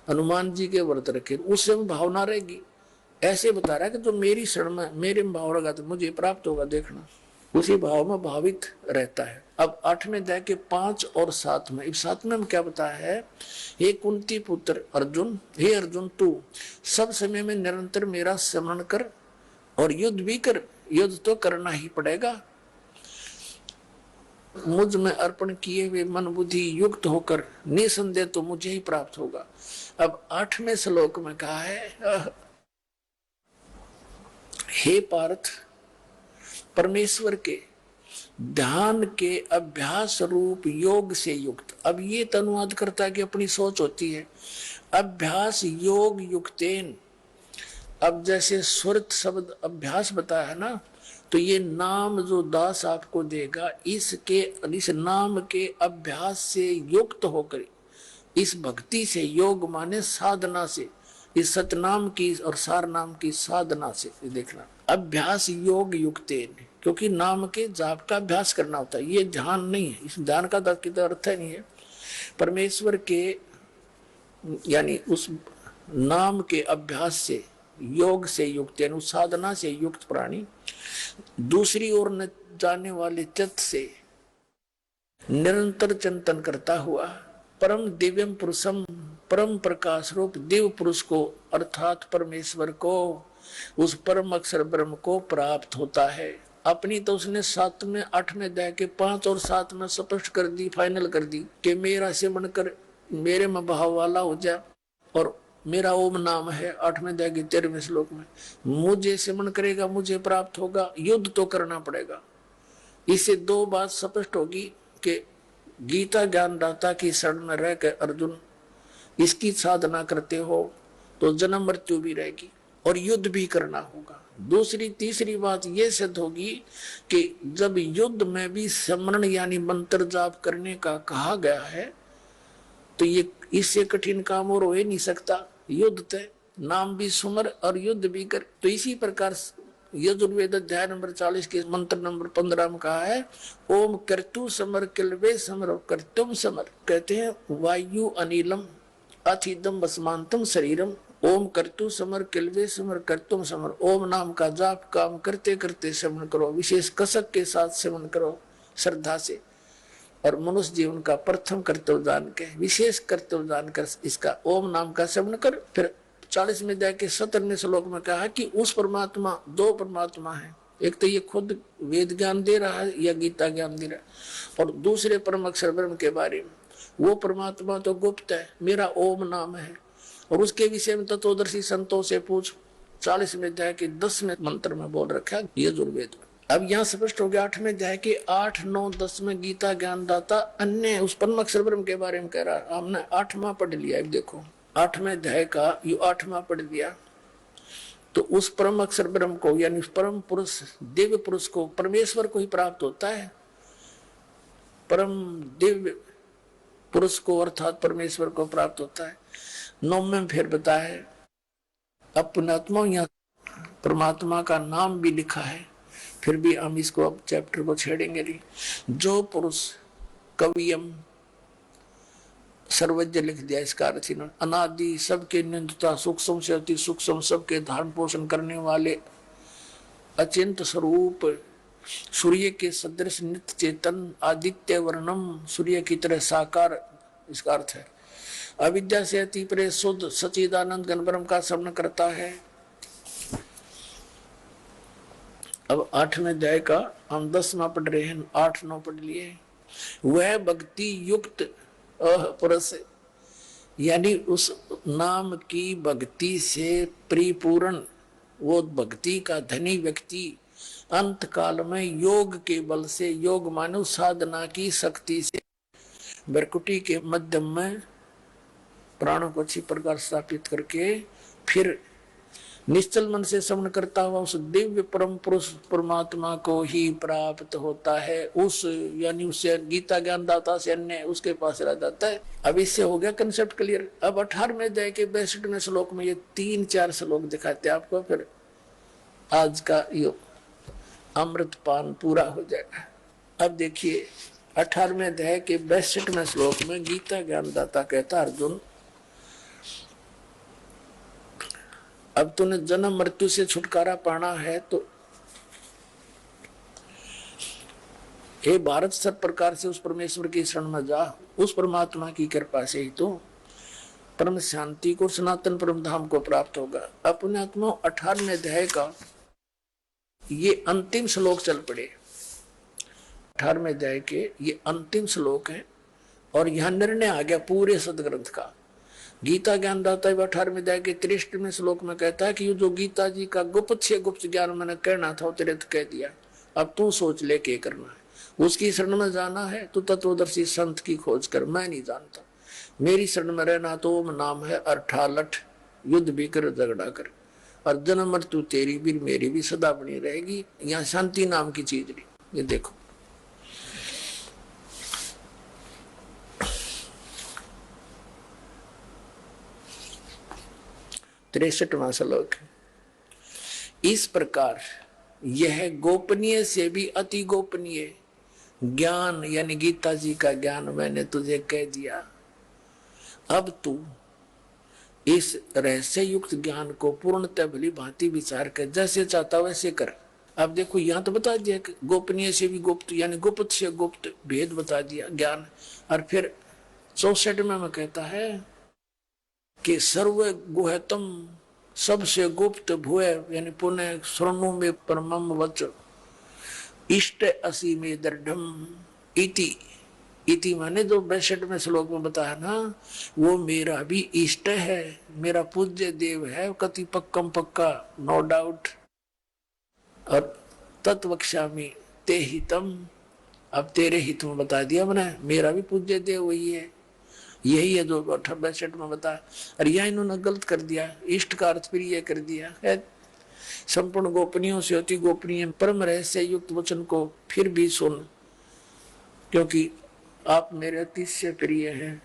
हनुमान जी के व्रत रखे, उससे भावना रहेगी। ऐसे बता रहा है कि जो मेरी शरण में मेरे में भाव रहेगा तो मुझे प्राप्त होगा, देखना उसी भाव में भावित रहता है। अब 8वें अध्याय के 5 और 7 में, इस 7वें में क्या बताया है, हे कुंती पुत्र अर्जुन, हे अर्जुन तू सब समय में निरंतर मेरा स्मरण कर और युद्ध भी कर। युद्ध तो करना ही पड़ेगा, मुझ में अर्पण किए हुए मन बुद्धि युक्त होकर निसंदेह तो मुझे ही प्राप्त होगा। अब 8वें श्लोक में कहा है, हे पार्थ, परमेश्वर के ध्यान के अभ्यास रूप योग से युक्त। अब ये अनुवाद करता है कि अपनी सोच होती है, अभ्यास योग युक्तेन। अब जैसे सुरत शब्द अभ्यास बताया है ना, तो ये नाम जो दास आपको देगा इस नाम के अभ्यास से युक्त होकर, इस भक्ति से, योग माने साधना से, इस सतनाम की और सार नाम की साधना से, देखना अभ्यास योग युक्तेन, क्योंकि नाम के जाप का अभ्यास करना होता है, ये ध्यान नहीं है। इस ध्यान का अर्थ नहीं है परमेश्वर के यानी उस नाम के अभ्यास से, योग से युक्त यानी साधना से युक्त प्राणी दूसरी ओर न जाने वाले चित्त से निरंतर चिंतन करता हुआ परम दिव्यम पुरुषम, परम प्रकाश रूप दिव्य पुरुष को अर्थात परमेश्वर को, उस परम अक्षर ब्रह्म को प्राप्त होता है। अपनी तो उसने 7वें 8वें अध्याय के 5 और 7 में स्पष्ट कर दी, फाइनल कर दी कि मेरा सेवन कर, मेरे में भाव वाला हो जा, और मेरा ओम नाम है 8वें अध्याय के 13वें श्लोक में, मुझे सेवन करेगा मुझे प्राप्त होगा। युद्ध तो करना पड़ेगा। इससे 2 बात स्पष्ट होगी कि गीता ज्ञानदाता की शरण में रहकर अर्जुन इसकी साधना करते हो तो जन्म मृत्यु भी रहेगी और युद्ध भी करना होगा। तीसरी बात यह सिद्ध होगी कि जब युद्ध में भी स्मरण यानी मंत्र जाप करने का कहा गया है तो ये इससे कठिन काम और हो ही नहीं सकता। युद्ध तय, नाम भी सुमर और युद्ध भी कर। तो इसी प्रकार यजुर्वेद अध्याय नंबर 40 के मंत्र नंबर 15 में कहा है, ओम कर्तु समर किलवे समर कर्तुम समर। कहते हैं वायु अनिलम अथिदम बसमांतम शरीरम, ओम कर्तु समर किलवे समर कर्तुम समर। ओम नाम का जाप काम करते करते सेवन करो, विशेष कसक के साथ सेवन करो श्रद्धा से, और मनुष्य जीवन का प्रथम कर्तव्य जान के, विशेष कर्तव्य जानकर इसका ओम नाम का सेवन कर। फिर 40 में जाके 17वें श्लोक में कहा कि उस परमात्मा, 2 परमात्मा है, एक तो ये खुद वेद ज्ञान दे रहा है या गीता ज्ञान दे रहा है, और दूसरे परम अक्षर ब्रह्म के बारे में, वो परमात्मा तो गुप्त है, मेरा ओम नाम है, और उसके विषय में तत्वदर्शी संतों से पूछ। 40 में अध्याय के 10वें मंत्र में बोल रखा है यजुर्वेद में। अब यहाँ स्पष्ट हो गया 8वें अध्याय के 8, 9, 10 में गीता ज्ञानदाता अन्य उस परम अक्षर ब्रह्म के बारे में कह रहा है। हमने 8वां पढ़ लिया। अब देखो 8वें अध्याय का ये 8वां पढ़ दिया, तो उस परम अक्षर ब्रह्म को यानी उस परम पुरुष दिव्य पुरुष को, परमेश्वर को ही प्राप्त होता है। परम दिव्य पुरुष को अर्थात परमेश्वर को प्राप्त होता है। 9वें में फिर बताया है अपनात्मा, यहाँ परमात्मा का नाम भी लिखा है, फिर भी हम इसको अब चैप्टर को छेड़ेंगे नहीं। जो पुरुष कवियम सर्वज्ञ लिख दिया, इसका अर्थ अनादि सबके निंदता सूक्ष्म से अति सूक्ष्म सबके धारण पोषण करने वाले अचिंत स्वरूप, सूर्य के सदृश नित्य चेतन, आदित्य वर्णम, सूर्य की तरह साकार, इसका अर्थ है। अविद्या से अति परे शुद्ध सच्चिदानंद घन ब्रह्म का स्मरण करता है। अब 8वें अध्याय का हम 10वां पढ़ रहे हैं, 8-9 पढ़ लिए। वह भक्ति युक्त पुरुष, यानी उस नाम की भक्ति से परिपूर्ण वो भक्ति का धनी व्यक्ति अंत काल में योग के बल से, योग मानो साधना की शक्ति से, बरकुटी के मध्यम में प्राणों को अच्छी प्रकार स्थापित करके फिर निश्चल मन से श्रवण करता हुआ उस दिव्य परम पुरुष परमात्मा को ही प्राप्त होता है। उस यानी उससे गीता ज्ञान दाता से अन्य उसके पास रह जाता है। अब इससे हो गया कंसेप्ट क्लियर। अब 18वें अध्याय के 62वें श्लोक में ये 3-4 श्लोक दिखाते हैं आपको, फिर आज का यो अमृत पान पूरा हो जाएगा। अब देखिए 18वें अध्याय के 62वें श्लोक में गीता ज्ञान दाता कहता, अर्जुन अब तूने जन्म मृत्यु से छुटकारा पाना है तो हे भारत सब प्रकार से उस परमेश्वर की शरण में जा। उस परमात्मा की कृपा से ही तो परम शांति को, सनातन परम धाम को प्राप्त होगा। अपने आत्मा 18वें अध्याय का ये अंतिम श्लोक चल पड़े। 18वें अध्याय के ये अंतिम श्लोक है और यहां निर्णय आ गया पूरे सदग्रंथ का। गीता ज्ञान दाता 18वें अध्याय के 63वें श्लोक में कहता है कि ये जो गीता जी का गुप्त से गुप्त ज्ञान मैंने कहना था तेरे तो कह दिया, अब तू सोच ले के करना है। उसकी शरण में जाना है तो तत्वदर्शी संत की खोज कर, मैं नहीं जानता। मेरी शरण में रहना तो नाम है अर्थालठ, युद्ध भी कर झगड़ा कर, और जन्म मृत्यु तेरी भी मेरी भी सदा बनी रहेगी। यहाँ शांति नाम की चीज नहीं। ये देखो 63वां श्लोक। इस प्रकार यह गोपनीय से भी अति गोपनीय ज्ञान यानी गीता जी का ज्ञान मैंने तुझे कह दिया। अब तू इस रहस्य युक्त ज्ञान को पूर्णतः भली भांति विचार कर, जैसे चाहता वैसे कर। अब देखो यहाँ तो बता दिया कि गोपनीय से भी गुप्त यानी गुप्त से गुप्त भेद बता दिया ज्ञान। और फिर 64 में कहता है कि सर्व गुहतम सबसे गुप्त भूय यानी पुण्य स्वर्णों में परमम वच इष्ट असी में दृढ़म इति। इति माने जो 62वें श्लोक में बताया ना, वो मेरा भी इष्ट है, मेरा पूज्य देव है, कति पक्कम पक्का, नो डाउट। और तत्वक्षामि ते हितम, अब तेरे हित में बता दिया मैंने, मेरा भी पूज्य देव वही है। यही है जो 62 में बताया। और यह इन्होंने गलत कर दिया, इष्ट का अर्थ फिर ये कर दिया है संपूर्ण गोपनीयों से अति गोपनीय परम रहस्य युक्त वचन को फिर भी सुन, क्योंकि आप मेरे अतिशय प्रिय हैं।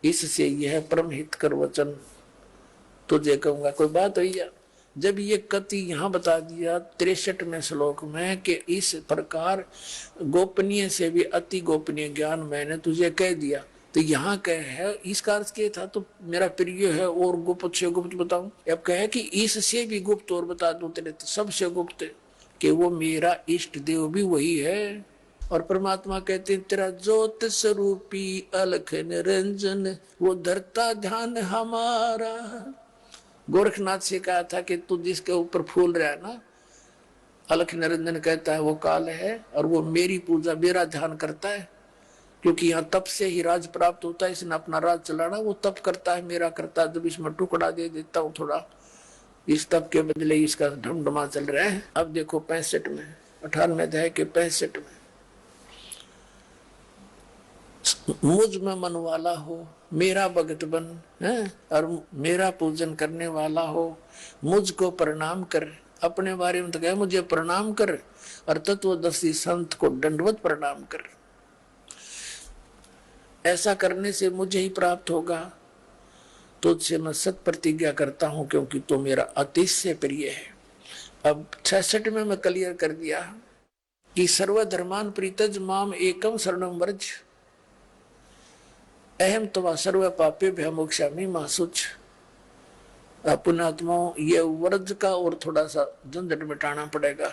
इससे यह परम हितकर वचन तुझे कहूंगा। कोई बात हुई है? जब ये कति यहाँ बता दिया 63वें श्लोक में कि इस प्रकार गोपनीय से भी अति गोपनीय ज्ञान मैंने तुझे कह दिया, तो यहाँ कह है इसका अर्थ क्या था? तो मेरा प्रिय है और गुप्त से गुप्त बताऊं। अब कहे कि इससे भी गुप्त और बता दूं तेरे, तो सबसे गुप्त कि वो मेरा इष्ट देव भी वही है। और परमात्मा कहते हैं तेरा ज्योत स्वरूपी अलख निरंजन वो धरता ध्यान हमारा। गोरखनाथ से कहा था कि तू जिसके ऊपर फूल रहा है ना, अलख निरंजन कहता है वो काल है और वो मेरी पूजा मेरा ध्यान करता है, क्योंकि यहाँ तप से ही राज प्राप्त होता है। इसने अपना राज चलाना, वो तप करता है, मेरा करता है। जब इसमें टुकड़ा दे देता हूँ थोड़ा, इस तप के बदले इसका ढमढमा चल रहा है। अब देखो 65 में 18वें अध्याय के 65 में, मुझ में मन वाला हो मेरा भगत बन है और मेरा पूजन करने वाला हो, मुझको प्रणाम कर। अपने बारे में तो कहे मुझे प्रणाम कर और तत्वदर्शी संत को दंडवत प्रणाम कर। ऐसा करने से मुझे ही प्राप्त होगा। तुझसे मैं सत प्रतिज्ञा करता हूं क्योंकि तो मेरा अतिशय प्रिय है। अब 66 में मैं क्लियर कर दिया कि सर्वधर्मान प्रीतज माम एकम शरणम व्रज अहम तवा सर्व पापे भय मोक्षामि मां शुच। पुण्यात्माओं, ये वर्ज का और थोड़ा सा झंझट मिटाना पड़ेगा।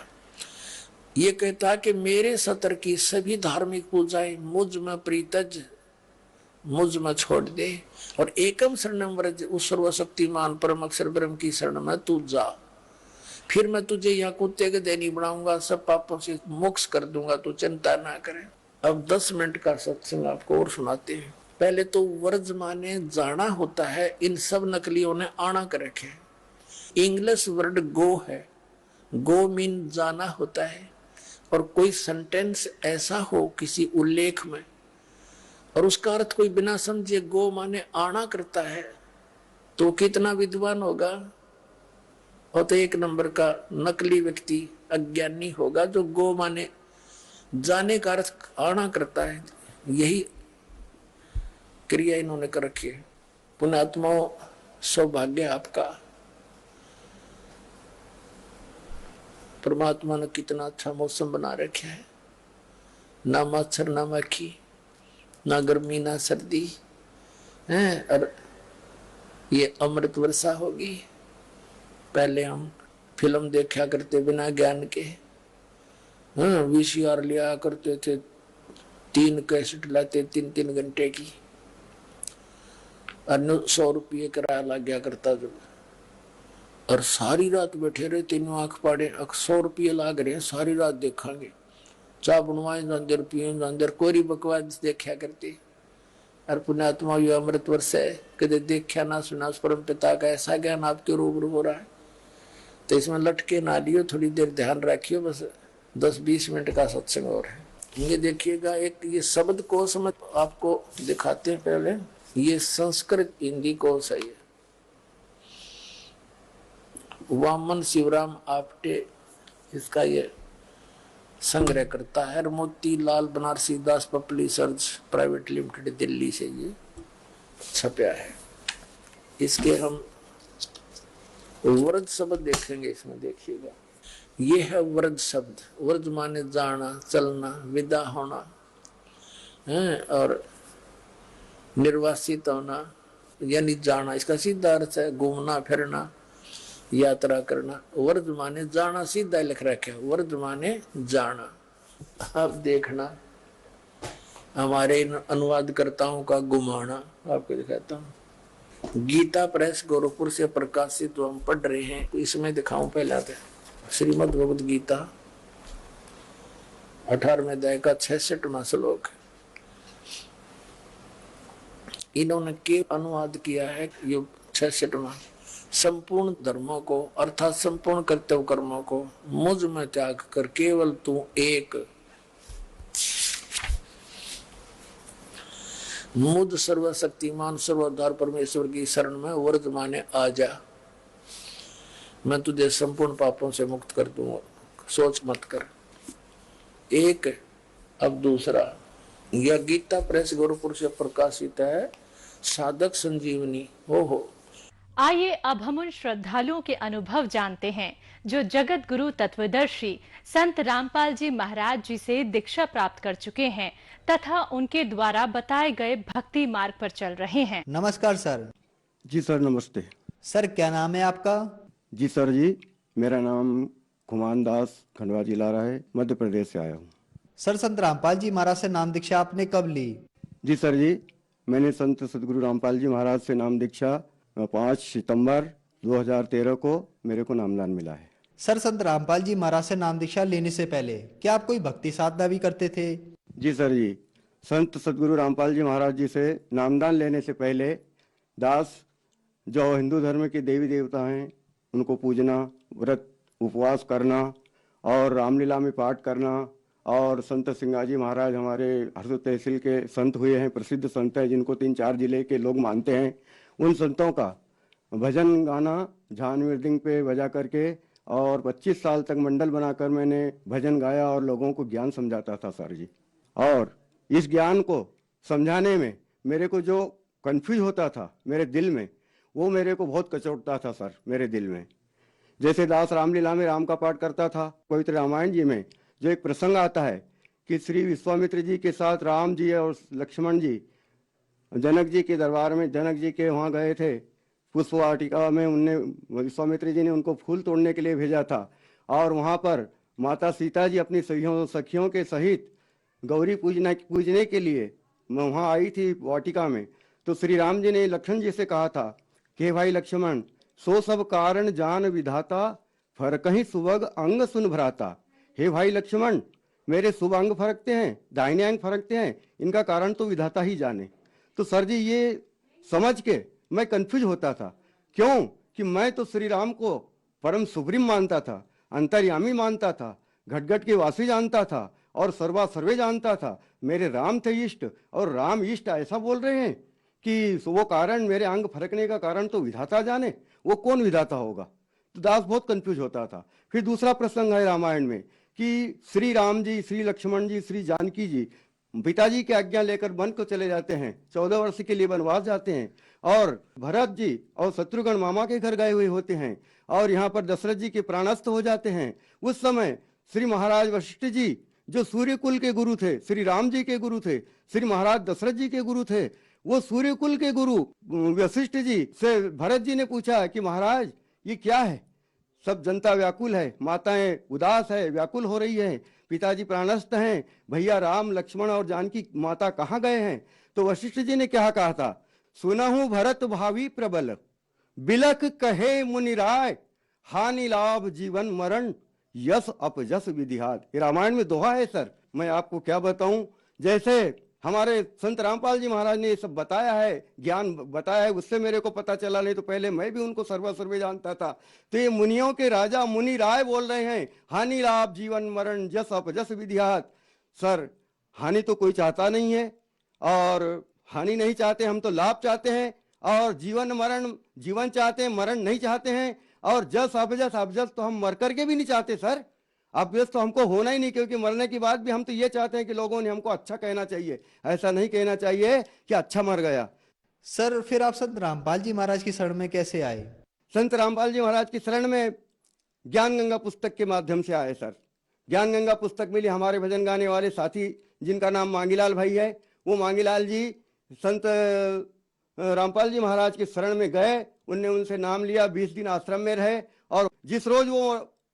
ये कहता कि मेरे सतर की सभी धार्मिक पूजाएं मुझ में प्रीतज, मुझ में छोड़ दे, और एकम शरणम व्रज, उस सर्वशक्तिमान परम अक्षर ब्रह्म की शरण में तू जा, फिर मैं तुझे यहाँ कुत्ते के दैनी बनाऊंगा, सब पापों से मोक्ष कर दूंगा, तू चिंता ना करे। अब 10 मिनट का सत्संग आपको और सुनाते हैं। पहले तो वर्ज माने जाना होता है, इन सब नकलियों ने आना कर रखे। इंग्लिश वर्ड गो है, गो मीन जाना होता है, और कोई सेंटेंस ऐसा हो किसी उल्लेख में और उसका अर्थ कोई बिना समझे गो माने आना करता है, तो कितना विद्वान होगा, और तो एक नंबर का नकली व्यक्ति अज्ञानी होगा जो गो माने जाने का अर्थ आना करता है। यही क्रिया इन्होंने कर रखी है। पुण्यात्माओं, सौभाग्य आपका, परमात्मा ने कितना अच्छा मौसम बना रखा है, ना मच्छर ना मक्खी, ना गर्मी ना सर्दी है, और ये अमृत वर्षा होगी। पहले हम फिल्म देखा करते बिना ज्ञान के, हाँ, VCR लिया करते थे, 3 कैसेट लाते 3-3 घंटे की, और 100 रुपये किराया लग गया करता जो, और सारी रात बैठे रहे, तीनों आंख पाड़े, 100 रुपये लाग रहे हैं, सारी रात देखेंगे, चाह बनवाए जांदर पिए जांदर, कोरी बकवास देखा करते। और पुण्यात्मा ये अमृत वर्ष है, कदे देखा ना सुना, उस परम पिता का ऐसा ज्ञान आपके रूबरू हो रहा है, तो इसमें लटके ना लियो, थोड़ी देर ध्यान रखियो, बस 10-20 मिनट का सत्संग और है। ये देखिएगा, एक ये शब्द कोश में आपको दिखाते हैं। पहले ये संस्कृत हिंदी कोश है, ये वामन शिवराम आपटे इसका ये संग्रह करता है, मोती लाल बनारसी दास पब्लिशर्स प्राइवेट लिमिटेड दिल्ली से ये छपया है। इसके हम व्रज शब्द देखेंगे, इसमें देखिएगा, ये है व्रज शब्द। व्रज माने जाना, चलना, विदा होना है, और निर्वासित होना यानी जाना, इसका सीधा अर्थ है घूमना फिरना, यात्रा करना। वर्ज माने जाना, सीधा लिख रखे, वर्ज माने जाना। अब देखना, हमारे अनुवादकर्ताओं का घुमाना आपको दिखाता हूँ। गीता प्रेस गोरखपुर से प्रकाशित तो हम पढ़ रहे हैं, तो इसमें दिखाऊं पहले तो श्रीमद् भगवद गीता 18वें अध्याय का 66वां श्लोक। इन्होंने के अनुवाद किया है ये 66वां, संपूर्ण धर्मों को अर्थात संपूर्ण कर्तव्य कर्मों को मुझ में त्याग कर केवल तू एक मुझ सर्वशक्तिमान सर्वोद्धार परमेश्वर की शरण में वर्ज माने आ जा, मैं तुझे संपूर्ण पापों से मुक्त कर दूंगा, सोच मत कर। एक। अब दूसरा, यह गीता प्रेस गोरखपुर से प्रकाशित है, साधक संजीवनी। हो आइए अब हम उन श्रद्धालुओं के अनुभव जानते हैं जो जगत गुरु तत्वदर्शी संत रामपाल जी महाराज जी से दीक्षा प्राप्त कर चुके हैं तथा उनके द्वारा बताए गए भक्ति मार्ग पर चल रहे हैं। नमस्कार सर। जी सर, नमस्ते सर, क्या नाम है आपका? जी सर जी, मेरा नाम कुमान दास, खंडवा जिला रहा है, मध्य प्रदेश से आया हूँ। सर, संत रामपाल जी महाराज से नाम दीक्षा आपने कब ली? जी सर जी, मैंने संत सदगुरु रामपाल जी महाराज से नाम दीक्षा 5 सितंबर 2013 को मेरे को नामदान मिला है। सर, संत रामपाल जी महाराज से नाम दीक्षा लेने से पहले क्या आप कोई भक्ति साधना भी करते थे? जी सर जी, संत सदगुरु रामपाल जी महाराज जी से नामदान लेने से पहले दास जो हिंदू धर्म के देवी देवता हैं उनको पूजना, व्रत उपवास करना और रामलीला में पाठ करना, और संत सिंगाजी महाराज हमारे हरदोई तहसील के संत हुए हैं, प्रसिद्ध संत हैं जिनको 3-4 जिले के लोग मानते हैं। उन संतों का भजन गाना झान मृदंग पे बजा करके और 25 साल तक मंडल बनाकर मैंने भजन गाया और लोगों को ज्ञान समझाता था सर जी। और इस ज्ञान को समझाने में मेरे को जो कंफ्यूज होता था मेरे दिल में, वो मेरे को बहुत कचोटता था सर मेरे दिल में। जैसे दास रामलीला में राम का पाठ करता था, पवित्र रामायण जी में जो एक प्रसंग आता है कि श्री विश्वामित्र जी के साथ राम जी और लक्ष्मण जी जनक जी के दरबार में, जनक जी के वहाँ गए थे पुष्प वाटिका में उनने विश्वामित्र जी ने उनको फूल तोड़ने के लिए भेजा था और वहाँ पर माता सीता जी अपनी सखियों के सहित गौरी पूजने के लिए वहाँ आई थी वाटिका में। तो श्री राम जी ने लक्ष्मण जी से कहा था कि भाई लक्ष्मण, सो सब कारण जान विधाता, फरकहीं सुबग अंग सुन भराता। हे भाई लक्ष्मण, मेरे शुभ अंग फरकते हैं, दाहिने अंग फरकते हैं, इनका कारण तो विधाता ही जाने। तो सर जी ये समझ के मैं कंफ्यूज होता था। क्यों कि मैं तो श्री राम को परम सुप्रीम मानता था, अंतर्यामी मानता था, घट घट के वासी जानता था और सर्वा सर्वे जानता था। मेरे राम थे इष्ट और राम इष्ट ऐसा बोल रहे हैं कि वो कारण, मेरे अंग फरकने का कारण तो विधाता जाने। वो कौन विधाता होगा? तो दास बहुत कंफ्यूज होता था। फिर दूसरा प्रसंग है रामायण में कि श्री राम जी, श्री लक्ष्मण जी, श्री जानकी जी पिताजी की आज्ञा लेकर वन को चले जाते हैं, 14 वर्ष के लिए वनवास जाते हैं और भरत जी और शत्रुघ्न मामा के घर गए हुए होते हैं और यहाँ पर दशरथ जी के प्राणस्थ हो जाते हैं। उस समय श्री महाराज वशिष्ठ जी जो सूर्य कुल के गुरु थे, श्री राम जी के गुरु थे, श्री महाराज दशरथ जी के गुरु थे, वो सूर्य कुल के गुरु वशिष्ठ जी से भरत जी ने पूछा कि महाराज ये क्या है? सब जनता व्याकुल है, माताएं उदास है, व्याकुल हो रही है, पिताजी प्राणस्थ हैं, भैया राम लक्ष्मण और जानकी माता कहाँ गए हैं? तो वशिष्ठ जी ने क्या कहा था? सुनहु भरत भावी प्रबल, बिलक कहे मुनिराय, हानि लाभ जीवन मरण, यश अपजस विधिहात। ये रामायण में दोहा है सर, मैं आपको क्या बताऊं। जैसे हमारे संत रामपाल जी महाराज ने ये सब बताया है, ज्ञान बताया है, उससे मेरे को पता चला, नहीं तो पहले मैं भी उनको सर्वा सर्वे जानता था। तो ये मुनियों के राजा मुनि राय बोल रहे हैं, हानि लाभ जीवन मरण जस अपजस विधिहात। सर हानि तो कोई चाहता नहीं है और हानि नहीं चाहते, हम तो लाभ चाहते हैं और जीवन मरण, जीवन चाहते हैं, मरण नहीं चाहते हैं और जस अपजस, अपजस तो हम मर करके भी नहीं चाहते सर। अभ्यस्त तो हमको होना ही नहीं, क्योंकि मरने के बाद भी हम तो ये चाहते हैं कि लोगों ने हमको अच्छा कहना चाहिए, ऐसा नहीं कहना चाहिए कि अच्छा मर गया। सर फिर आप संत रामपाल जी महाराज की शरण में कैसे आए? संत रामपाल जी महाराज की शरण में ज्ञान गंगा पुस्तक के माध्यम से आए सर। ज्ञान गंगा पुस्तक मिली, हमारे भजन गाने वाले साथी जिनका नाम मांगीलाल भाई है, वो मांगीलाल जी संत रामपाल जी महाराज की शरण में गए, उनने उनसे नाम लिया, 20 दिन आश्रम में रहे और जिस रोज वो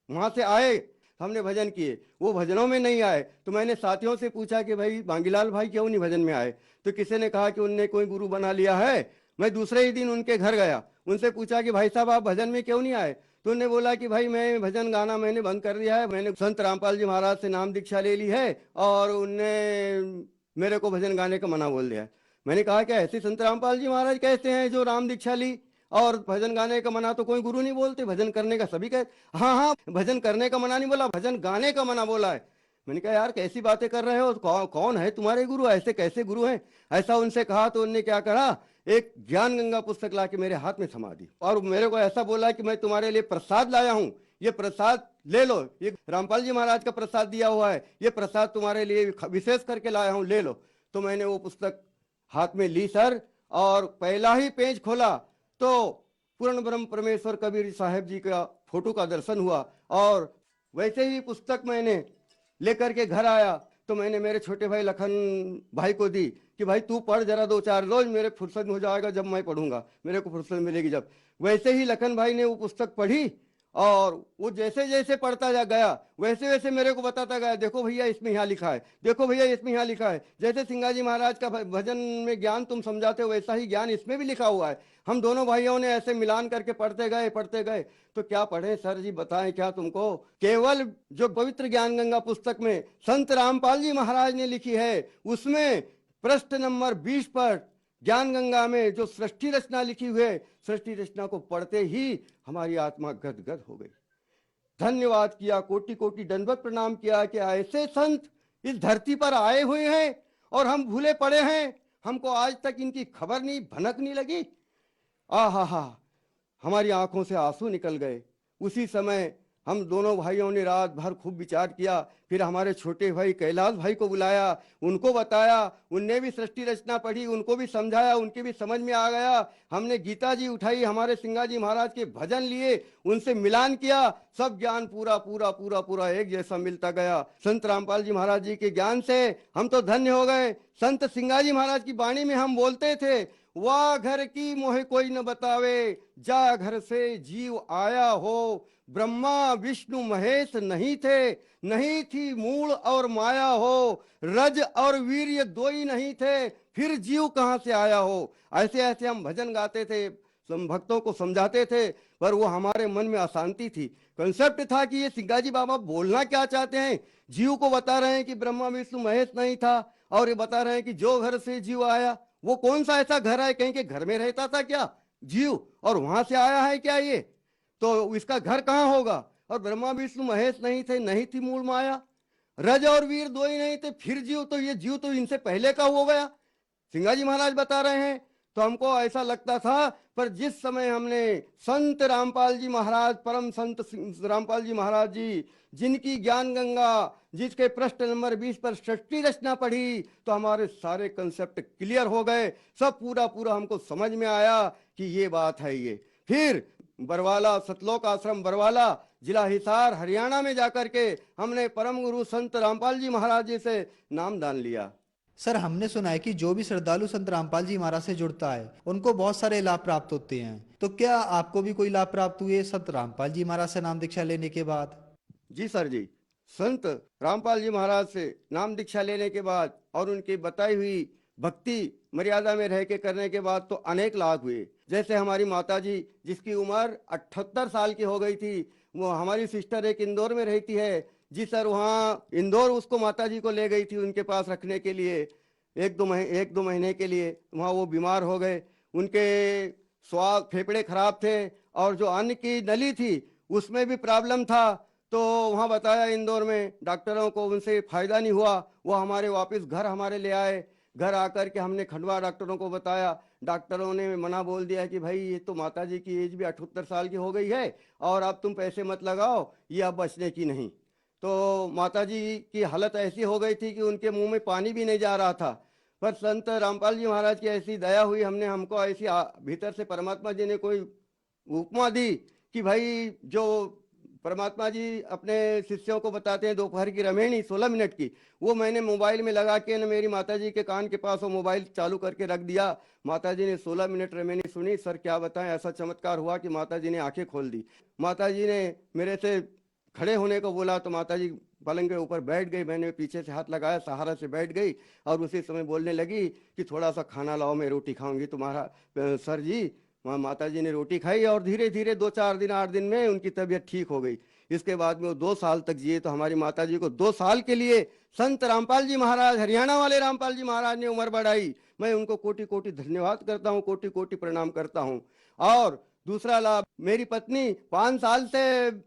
वहां से आए हमने भजन किए, वो भजनों में नहीं आए। तो मैंने साथियों से पूछा कि भाई मांगीलाल भाई क्यों नहीं भजन में आए? तो किसी ने कहा कि उनने कोई गुरु बना लिया है। मैं दूसरे ही दिन उनके घर गया, उनसे पूछा कि भाई साहब आप भजन में क्यों नहीं आए? तो उन्होंने बोला कि भाई मैं भजन गाना मैंने बंद कर दिया है, मैंने संत रामपाल जी महाराज से नाम दीक्षा ले ली है और उनने मेरे को भजन गाने का मना बोल दिया है। मैंने कहा कि ऐसे संत रामपाल जी महाराज कहते हैं जो राम दीक्षा ली और भजन गाने का मना तो कोई गुरु नहीं बोलते, भजन करने का सभी कहते। हाँ हाँ, भजन करने का मना नहीं बोला, भजन गाने का मना बोला है। मैंने कहा यार कैसी बातें कर रहे हो, कौन है तुम्हारे गुरु, ऐसे कैसे गुरु हैं? ऐसा उनसे कहा तो उनने क्या करा, एक ज्ञान गंगा पुस्तक ला के मेरे हाथ में थमा दी और मेरे को ऐसा बोला कि मैं तुम्हारे लिए प्रसाद लाया हूँ, ये प्रसाद ले लो, ये रामपाल जी महाराज का प्रसाद दिया हुआ है, ये प्रसाद तुम्हारे लिए विशेष करके लाया हूँ, ले लो। तो मैंने वो पुस्तक हाथ में ली सर और पहला ही पेज खोला तो पूर्ण ब्रह्म परमेश्वर कबीर साहब जी का फोटो का दर्शन हुआ और वैसे ही पुस्तक मैंने लेकर के घर आया तो मैंने मेरे छोटे भाई लखन भाई को दी कि भाई तू पढ़ जरा 2-4 रोज, मेरे फुर्सत हो जाएगा जब मैं पढ़ूंगा, मेरे को फुर्सत मिलेगी जब। वैसे ही लखन भाई ने वो पुस्तक पढ़ी और वो जैसे जैसे पढ़ता गया वैसे वैसे मेरे को बताता गया, देखो भैया इसमें यहाँ लिखा है, देखो भैया इसमें यहाँ लिखा है। जैसे सिंगाजी महाराज का भजन में ज्ञान तुम समझाते हो वैसा ही ज्ञान इसमें भी लिखा हुआ है। हम दोनों भाइयों ने ऐसे मिलान करके पढ़ते गए। तो क्या पढ़े सर जी, बताएं क्या तुमको? केवल जो पवित्र ज्ञान गंगा पुस्तक में संत रामपाल जी महाराज ने लिखी है उसमें पृष्ठ नंबर 20 पर ज्ञान गंगा में जो सृष्टि रचना लिखी हुई है, सृष्टि रचना को पढ़ते ही हमारी आत्मा गदगद हो गई। धन्यवाद किया, कोटि कोटि दंडवत प्रणाम किया कि ऐसे संत इस धरती पर आए हुए हैं और हम भूले पड़े हैं, हमको आज तक इनकी खबर नहीं, भनक नहीं लगी। आहा, हमारी आंखों से आंसू निकल गए। उसी समय हम दोनों भाइयों ने रात भर खूब विचार किया, फिर हमारे छोटे भाई कैलाश भाई को बुलाया, उनको बताया, उनने भी सृष्टि रचना पढ़ी, उनको भी समझाया, उनके भी समझ में आ गया। हमने गीता जी उठाई, हमारे सिंगाजी महाराज के भजन लिए, उनसे मिलान किया, सब ज्ञान पूरा पूरा पूरा पूरा एक जैसा मिलता गया। संत रामपाल जी महाराज जी के ज्ञान से हम तो धन्य हो गए। संत सिंगाजी महाराज की वाणी में हम बोलते थे, वाह घर की मोह कोई न बतावे, जा घर से जीव आया हो। ब्रह्मा विष्णु महेश नहीं थे, नहीं थी मूल और माया हो। रज और वीर्य दो ही नहीं थे, फिर जीव कहाँ से आया हो। ऐसे ऐसे हम भजन गाते थे, भक्तों को समझाते थे, पर वो हमारे मन में अशांति थी। कंसेप्ट था कि ये सिंगाजी बाबा बोलना क्या चाहते हैं। जीव को बता रहे हैं कि ब्रह्मा विष्णु महेश नहीं था, और ये बता रहे हैं कि जो घर से जीव आया, वो कौन सा ऐसा घर है, कहीं के घर में रहता था क्या जीव, और वहां से आया है क्या ये, तो इसका घर कहाँ होगा। और ब्रह्मा विष्णु महेश नहीं थे, नहीं थी मूल माया। रज और वीर दो ही नहीं थे, फिर जीव, तो ये जीव तो इनसे पहले का हो गया, सिंगाजी महाराज बता रहे हैं। तो हमको ऐसा लगता था, पर जिस समय हमने संत रामपाल जी महाराज, परम संत रामपाल जी महाराज जी, जिनकी ज्ञान गंगा, जिसके पृष्ठ नंबर 20 पर सृष्टि रचना पढ़ी, तो हमारे सारे कंसेप्ट क्लियर हो गए। सब पूरा पूरा हमको समझ में आया कि ये बात है ये। फिर बरवाला, सतलोक आश्रम बरवाला, जिला हिसार, हरियाणा में जाकर के हमने परम गुरु संत रामपाल जी महाराज जी से नामदान लिया। सर, हमने सुना है कि जो भी श्रद्धालु संत रामपाल जी महाराज से जुड़ता है उनको बहुत सारे लाभ प्राप्त होते हैं, तो क्या आपको भी कोई लाभ प्राप्त हुए संत रामपाल जी महाराज से नाम दीक्षा लेने के बाद? जी सर जी, संत रामपाल जी महाराज से नाम दीक्षा लेने के बाद और उनकी बताई हुई भक्ति मर्यादा में रह के करने के बाद तो अनेक लाभ हुए। जैसे हमारी माता जी, जिसकी उम्र 78 साल की हो गई थी, वो हमारी सिस्टर एक इंदौर में रहती है जी सर, वहाँ इंदौर उसको माता जी को ले गई थी उनके पास रखने के लिए, एक दो महीने के लिए। वहाँ वो बीमार हो गए, उनके स्वाद, फेफड़े खराब थे, और जो अन्न की नली थी उसमें भी प्रॉब्लम था। तो वहाँ बताया इंदौर में डॉक्टरों को, उनसे फायदा नहीं हुआ। वो हमारे वापस घर हमारे ले आए। घर आकर के हमने खंडवा डॉक्टरों को बताया। डॉक्टरों ने मना बोल दिया कि भाई ये तो माता जी की एज भी 78 साल की हो गई है, और अब तुम पैसे मत लगाओ, ये अब बचने की नहीं। तो माता जी की हालत ऐसी हो गई थी कि उनके मुंह में पानी भी नहीं जा रहा था। पर संत रामपाल जी महाराज की ऐसी दया हुई, हमको ऐसी भीतर से परमात्मा जी ने कोई उपमा दी कि भाई, जो परमात्मा जी अपने शिष्यों को बताते हैं दोपहर की रमेणी 16 मिनट की, वो मैंने मोबाइल में लगा के न मेरी माता जी के कान के पास वो मोबाइल चालू करके रख दिया। माता जी ने 16 मिनट रमेणी सुनी। सर क्या बताएं, ऐसा चमत्कार हुआ कि माता जी ने आंखें खोल दी। माता जी ने मेरे से खड़े होने को बोला तो माता जी पलंग के ऊपर बैठ गई। मैंने पीछे से हाथ लगाया, सहारा से बैठ गई, और उसी समय बोलने लगी कि थोड़ा सा खाना लाओ, मैं रोटी खाऊंगी तुम्हारा। सर जी, वहाँ माता जी ने रोटी खाई, और धीरे धीरे 2-4 दिन 8 दिन में उनकी तबीयत ठीक हो गई। इसके बाद में वो 2 साल तक जिए। तो हमारी माता जी को 2 साल के लिए संत रामपाल जी महाराज, हरियाणा वाले रामपाल जी महाराज ने उम्र बढ़ाई। मैं उनको कोटि कोटि धन्यवाद करता हूँ, कोटि कोटि प्रणाम करता हूँ। और दूसरा लाभ, मेरी पत्नी 5 साल से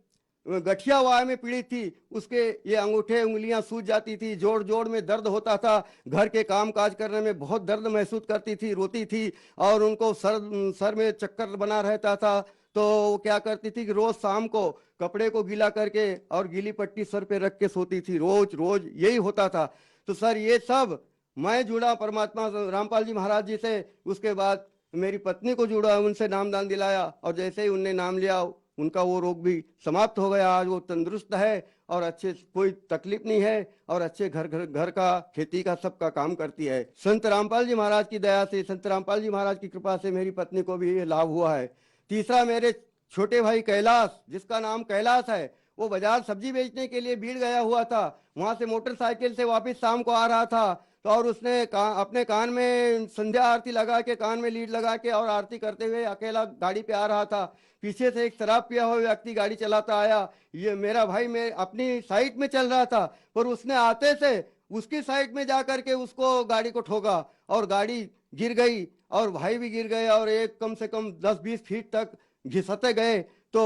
गठिया वाय में पीड़ित थी। उसके ये अंगूठे उंगलियां सूज जाती थी, जोड़ जोड़ में दर्द होता था, घर के काम काज करने में बहुत दर्द महसूस करती थी, रोती थी, और उनको सर में चक्कर बना रहता था। तो वो क्या करती थी कि रोज शाम को कपड़े को गीला करके और गीली पट्टी सर पे रख के सोती थी, रोज रोज यही होता था। तो सर ये सब मैं जुड़ा परमात्मा रामपाल जी महाराज जी से। उसके बाद मेरी पत्नी को जुड़ा, उनसे नामदान दिलाया, और जैसे ही उनने नाम लिया उनका वो रोग भी समाप्त हो गया। आज वो तंदुरुस्त है और अच्छे, कोई तकलीफ नहीं है, और अच्छे घर का, खेती का, सबका काम करती है। संत रामपाल जी महाराज की दया से, संत रामपाल जी महाराज की कृपा से मेरी पत्नी को भी ये लाभ हुआ है। तीसरा, मेरे छोटे भाई कैलाश, जिसका नाम कैलाश है, वो बाजार सब्जी बेचने के लिए भीड़ गया हुआ था। वहां से मोटरसाइकिल से वापस शाम को आ रहा था, तो और उसने अपने कान में संध्या आरती लगा के, कान में लीड लगा के और आरती करते हुए अकेला गाड़ी पे आ रहा था। पीछे से एक शराब पिया हुआ व्यक्ति गाड़ी चलाता आया। ये मेरा भाई मैं अपनी साइड में चल रहा था, पर उसने आते से उसकी साइड में जाकर के उसको गाड़ी को ठोका, और गाड़ी गिर गई, और भाई भी गिर गए, और एक कम से कम 10-20 फीट तक घिसते गए। तो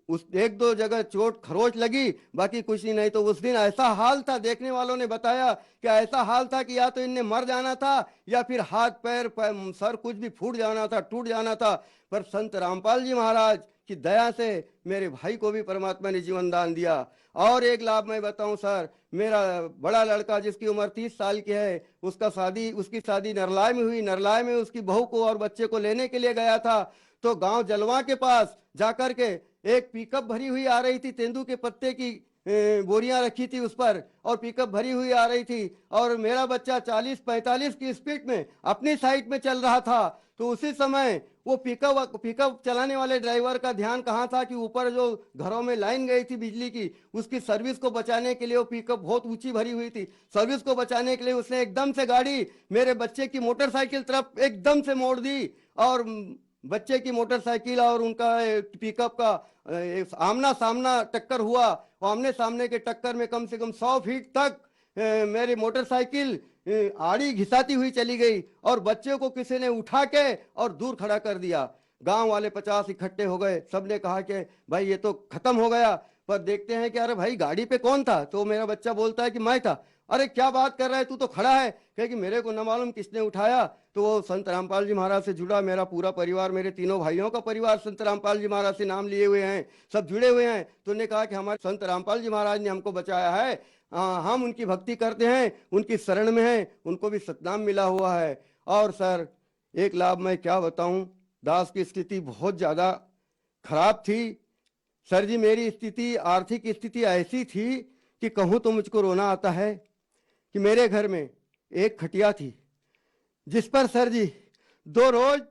उस 1-2 जगह चोट खरोच लगी, बाकी कुछ ही नहीं। तो उस दिन ऐसा हाल था, देखने वालों ने बताया कि ऐसा हाल था कि या तो इनने मर जाना था, या फिर हाथ पैर सर कुछ भी फूट जाना था, टूट जाना था। पर संत रामपाल जी महाराज की दया से मेरे भाई को भी परमात्मा ने जीवन दान दिया। और एक लाभ मैं बताऊं सर, मेरा बड़ा लड़का जिसकी उम्र 30 साल की है, उसकी शादी नरलाय में हुई। नरलाय में उसकी बहू को और बच्चे को लेने के लिए गया था। तो गांव जलवा के पास जाकर के एक पिकअप भरी हुई आ रही थी तेंदू के पत्ते की बोरियां रखी थी उस पर, और पिकअप भरी हुई आ रही थी, और मेरा बच्चा 40-45 की स्पीड में अपनी साइड में चल रहा था। तो उसी समय वो पिकअप चलाने वाले ड्राइवर का ध्यान कहाँ था कि ऊपर जो घरों में लाइन गई थी बिजली की, उसकी सर्विस को बचाने के लिए, वो पिकअप बहुत ऊंची भरी हुई थी, सर्विस को बचाने के लिए उसने एकदम से गाड़ी मेरे बच्चे की मोटरसाइकिल तरफ एकदम से मोड़ दी, और बच्चे की मोटरसाइकिल और उनका पिकअप का आमना सामना टक्कर हुआ। आमने सामने के टक्कर में कम से कम 100 फीट तक मेरी मोटरसाइकिल आड़ी घिसाती हुई चली गई, और बच्चे को किसी ने उठा के और दूर खड़ा कर दिया। गांव वाले 50 इकट्ठे हो गए, सबने कहा कि भाई ये तो खत्म हो गया। पर देखते हैं कि अरे भाई गाड़ी पे कौन था? तो मेरा बच्चा बोलता है कि मैं था। अरे क्या बात कर रहा है, तू तो खड़ा है। कहे कि मेरे को न मालूम किसने उठाया। तो वो संत रामपाल जी महाराज से जुड़ा मेरा पूरा परिवार, मेरे तीनों भाइयों का परिवार संत रामपाल जी महाराज से नाम लिए हुए हैं, सब जुड़े हुए हैं। तो उन्होंने कहा कि हमारे संत रामपाल जी महाराज ने हमको बचाया है, हम उनकी भक्ति करते हैं, उनकी शरण में हैं, उनको भी सतनाम मिला हुआ है। और सर एक लाभ मैं क्या बताऊं, दास की स्थिति बहुत ज़्यादा खराब थी। सर जी मेरी स्थिति, आर्थिक स्थिति ऐसी थी कि कहूँ तो मुझको रोना आता है कि मेरे घर में एक खटिया थी जिस पर सर जी 2 रोज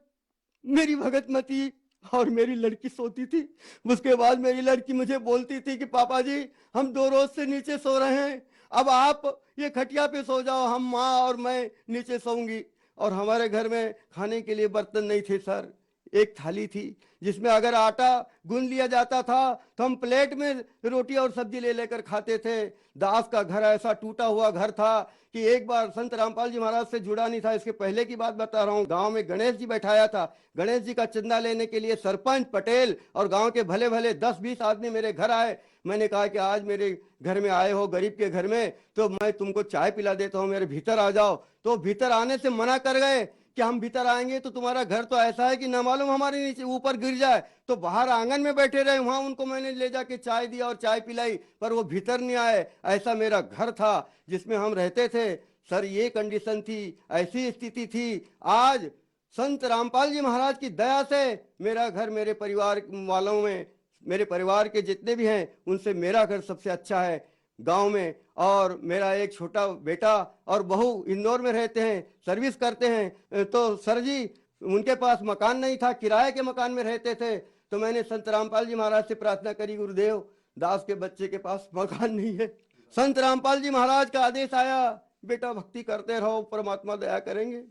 मेरी भगतमती और मेरी लड़की सोती थी। उसके बाद मेरी लड़की मुझे बोलती थी कि पापा जी हम 2 रोज से नीचे सो रहे हैं, अब आप ये खटिया पे सो जाओ, हम माँ और मैं नीचे सोऊंगी। और हमारे घर में खाने के लिए बर्तन नहीं थे सर, एक थाली थी जिसमें अगर आटा गूंद लिया जाता था तो हम प्लेट में रोटी और सब्जी ले लेकर खाते थे। दास का घर ऐसा टूटा हुआ घर था कि एक बार संत रामपाल जी महाराज से जुड़ा नहीं था, इसके पहले की बात बता रहा हूँ। गांव में गणेश जी बैठाया था, गणेश जी का चंदा लेने के लिए सरपंच, पटेल और गांव के भले भले 10-20 आदमी मेरे घर आए। मैंने कहा कि आज मेरे घर में आए हो, गरीब के घर में, तो मैं तुमको चाय पिला देता हूँ, मेरे भीतर आ जाओ। तो भीतर आने से मना कर गए कि हम भीतर आएंगे तो तुम्हारा घर तो ऐसा है कि न मालूम हमारे नीचे ऊपर गिर जाए। तो बाहर आंगन में बैठे रहे, वहां उनको मैंने ले जाके चाय दिया और चाय पिलाई, पर वो भीतर नहीं आए। ऐसा मेरा घर था जिसमें हम रहते थे सर, ये कंडीशन थी, ऐसी स्थिति थी। आज संत रामपाल जी महाराज की दया से मेरा घर, मेरे परिवार वालों में, मेरे परिवार के जितने भी हैं उनसे मेरा घर सबसे अच्छा है गांव में। और मेरा एक छोटा बेटा और बहू इंदौर में रहते हैं, सर्विस करते हैं। तो सर जी उनके पास मकान नहीं था, किराए के मकान में रहते थे। तो मैंने संत रामपाल जी महाराज से प्रार्थना करी, गुरुदेव दास के बच्चे के पास मकान नहीं है। संत रामपाल जी महाराज का आदेश आया, बेटा भक्ति करते रहो, परमात्मा दया करेंगे।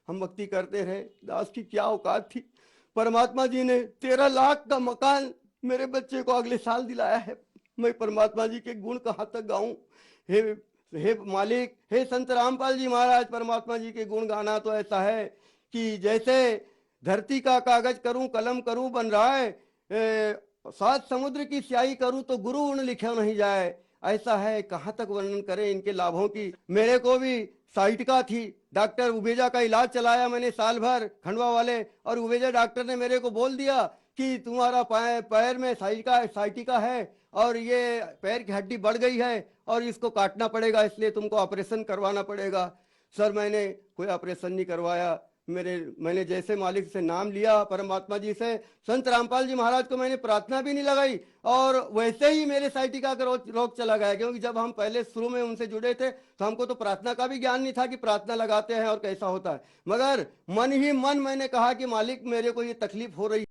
हम भक्ति करते रहे। दास की क्या औकात थी, परमात्मा जी ने 13 लाख का मकान मेरे बच्चे को अगले साल दिलाया है। मैं परमात्मा जी के गुण कहाँ तक गाऊं। हे मालिक, हे संत रामपाल जी महाराज, परमात्मा जी के गुण गाना तो ऐसा है कि जैसे धरती का कागज करूं, कलम करूं बन रहा है, 7 समुद्र की स्याही करूं तो गुरु उन लिखे नहीं जाए। ऐसा है, कहाँ तक वर्णन करें इनके लाभों की। मेरे को भी साइटिका थी, डॉक्टर उबेजा का इलाज चलाया मैंने साल भर, खंडवा वाले, और उबेजा डॉक्टर ने मेरे को बोल दिया कि तुम्हारा पैर में साइटिका है और ये पैर की हड्डी बढ़ गई है और इसको काटना पड़ेगा, इसलिए तुमको ऑपरेशन करवाना पड़ेगा। सर मैंने कोई ऑपरेशन नहीं करवाया। मैंने जैसे मालिक से नाम लिया, परमात्मा जी से, संत रामपाल जी महाराज को मैंने प्रार्थना भी नहीं लगाई, और वैसे ही मेरे साइटिका का रोग चला गया। क्योंकि जब हम पहले शुरू में उनसे जुड़े थे तो हमको तो प्रार्थना का भी ज्ञान नहीं था कि प्रार्थना लगाते हैं और कैसा होता है। मगर मन ही मन मैंने कहा कि मालिक मेरे को ये तकलीफ हो रही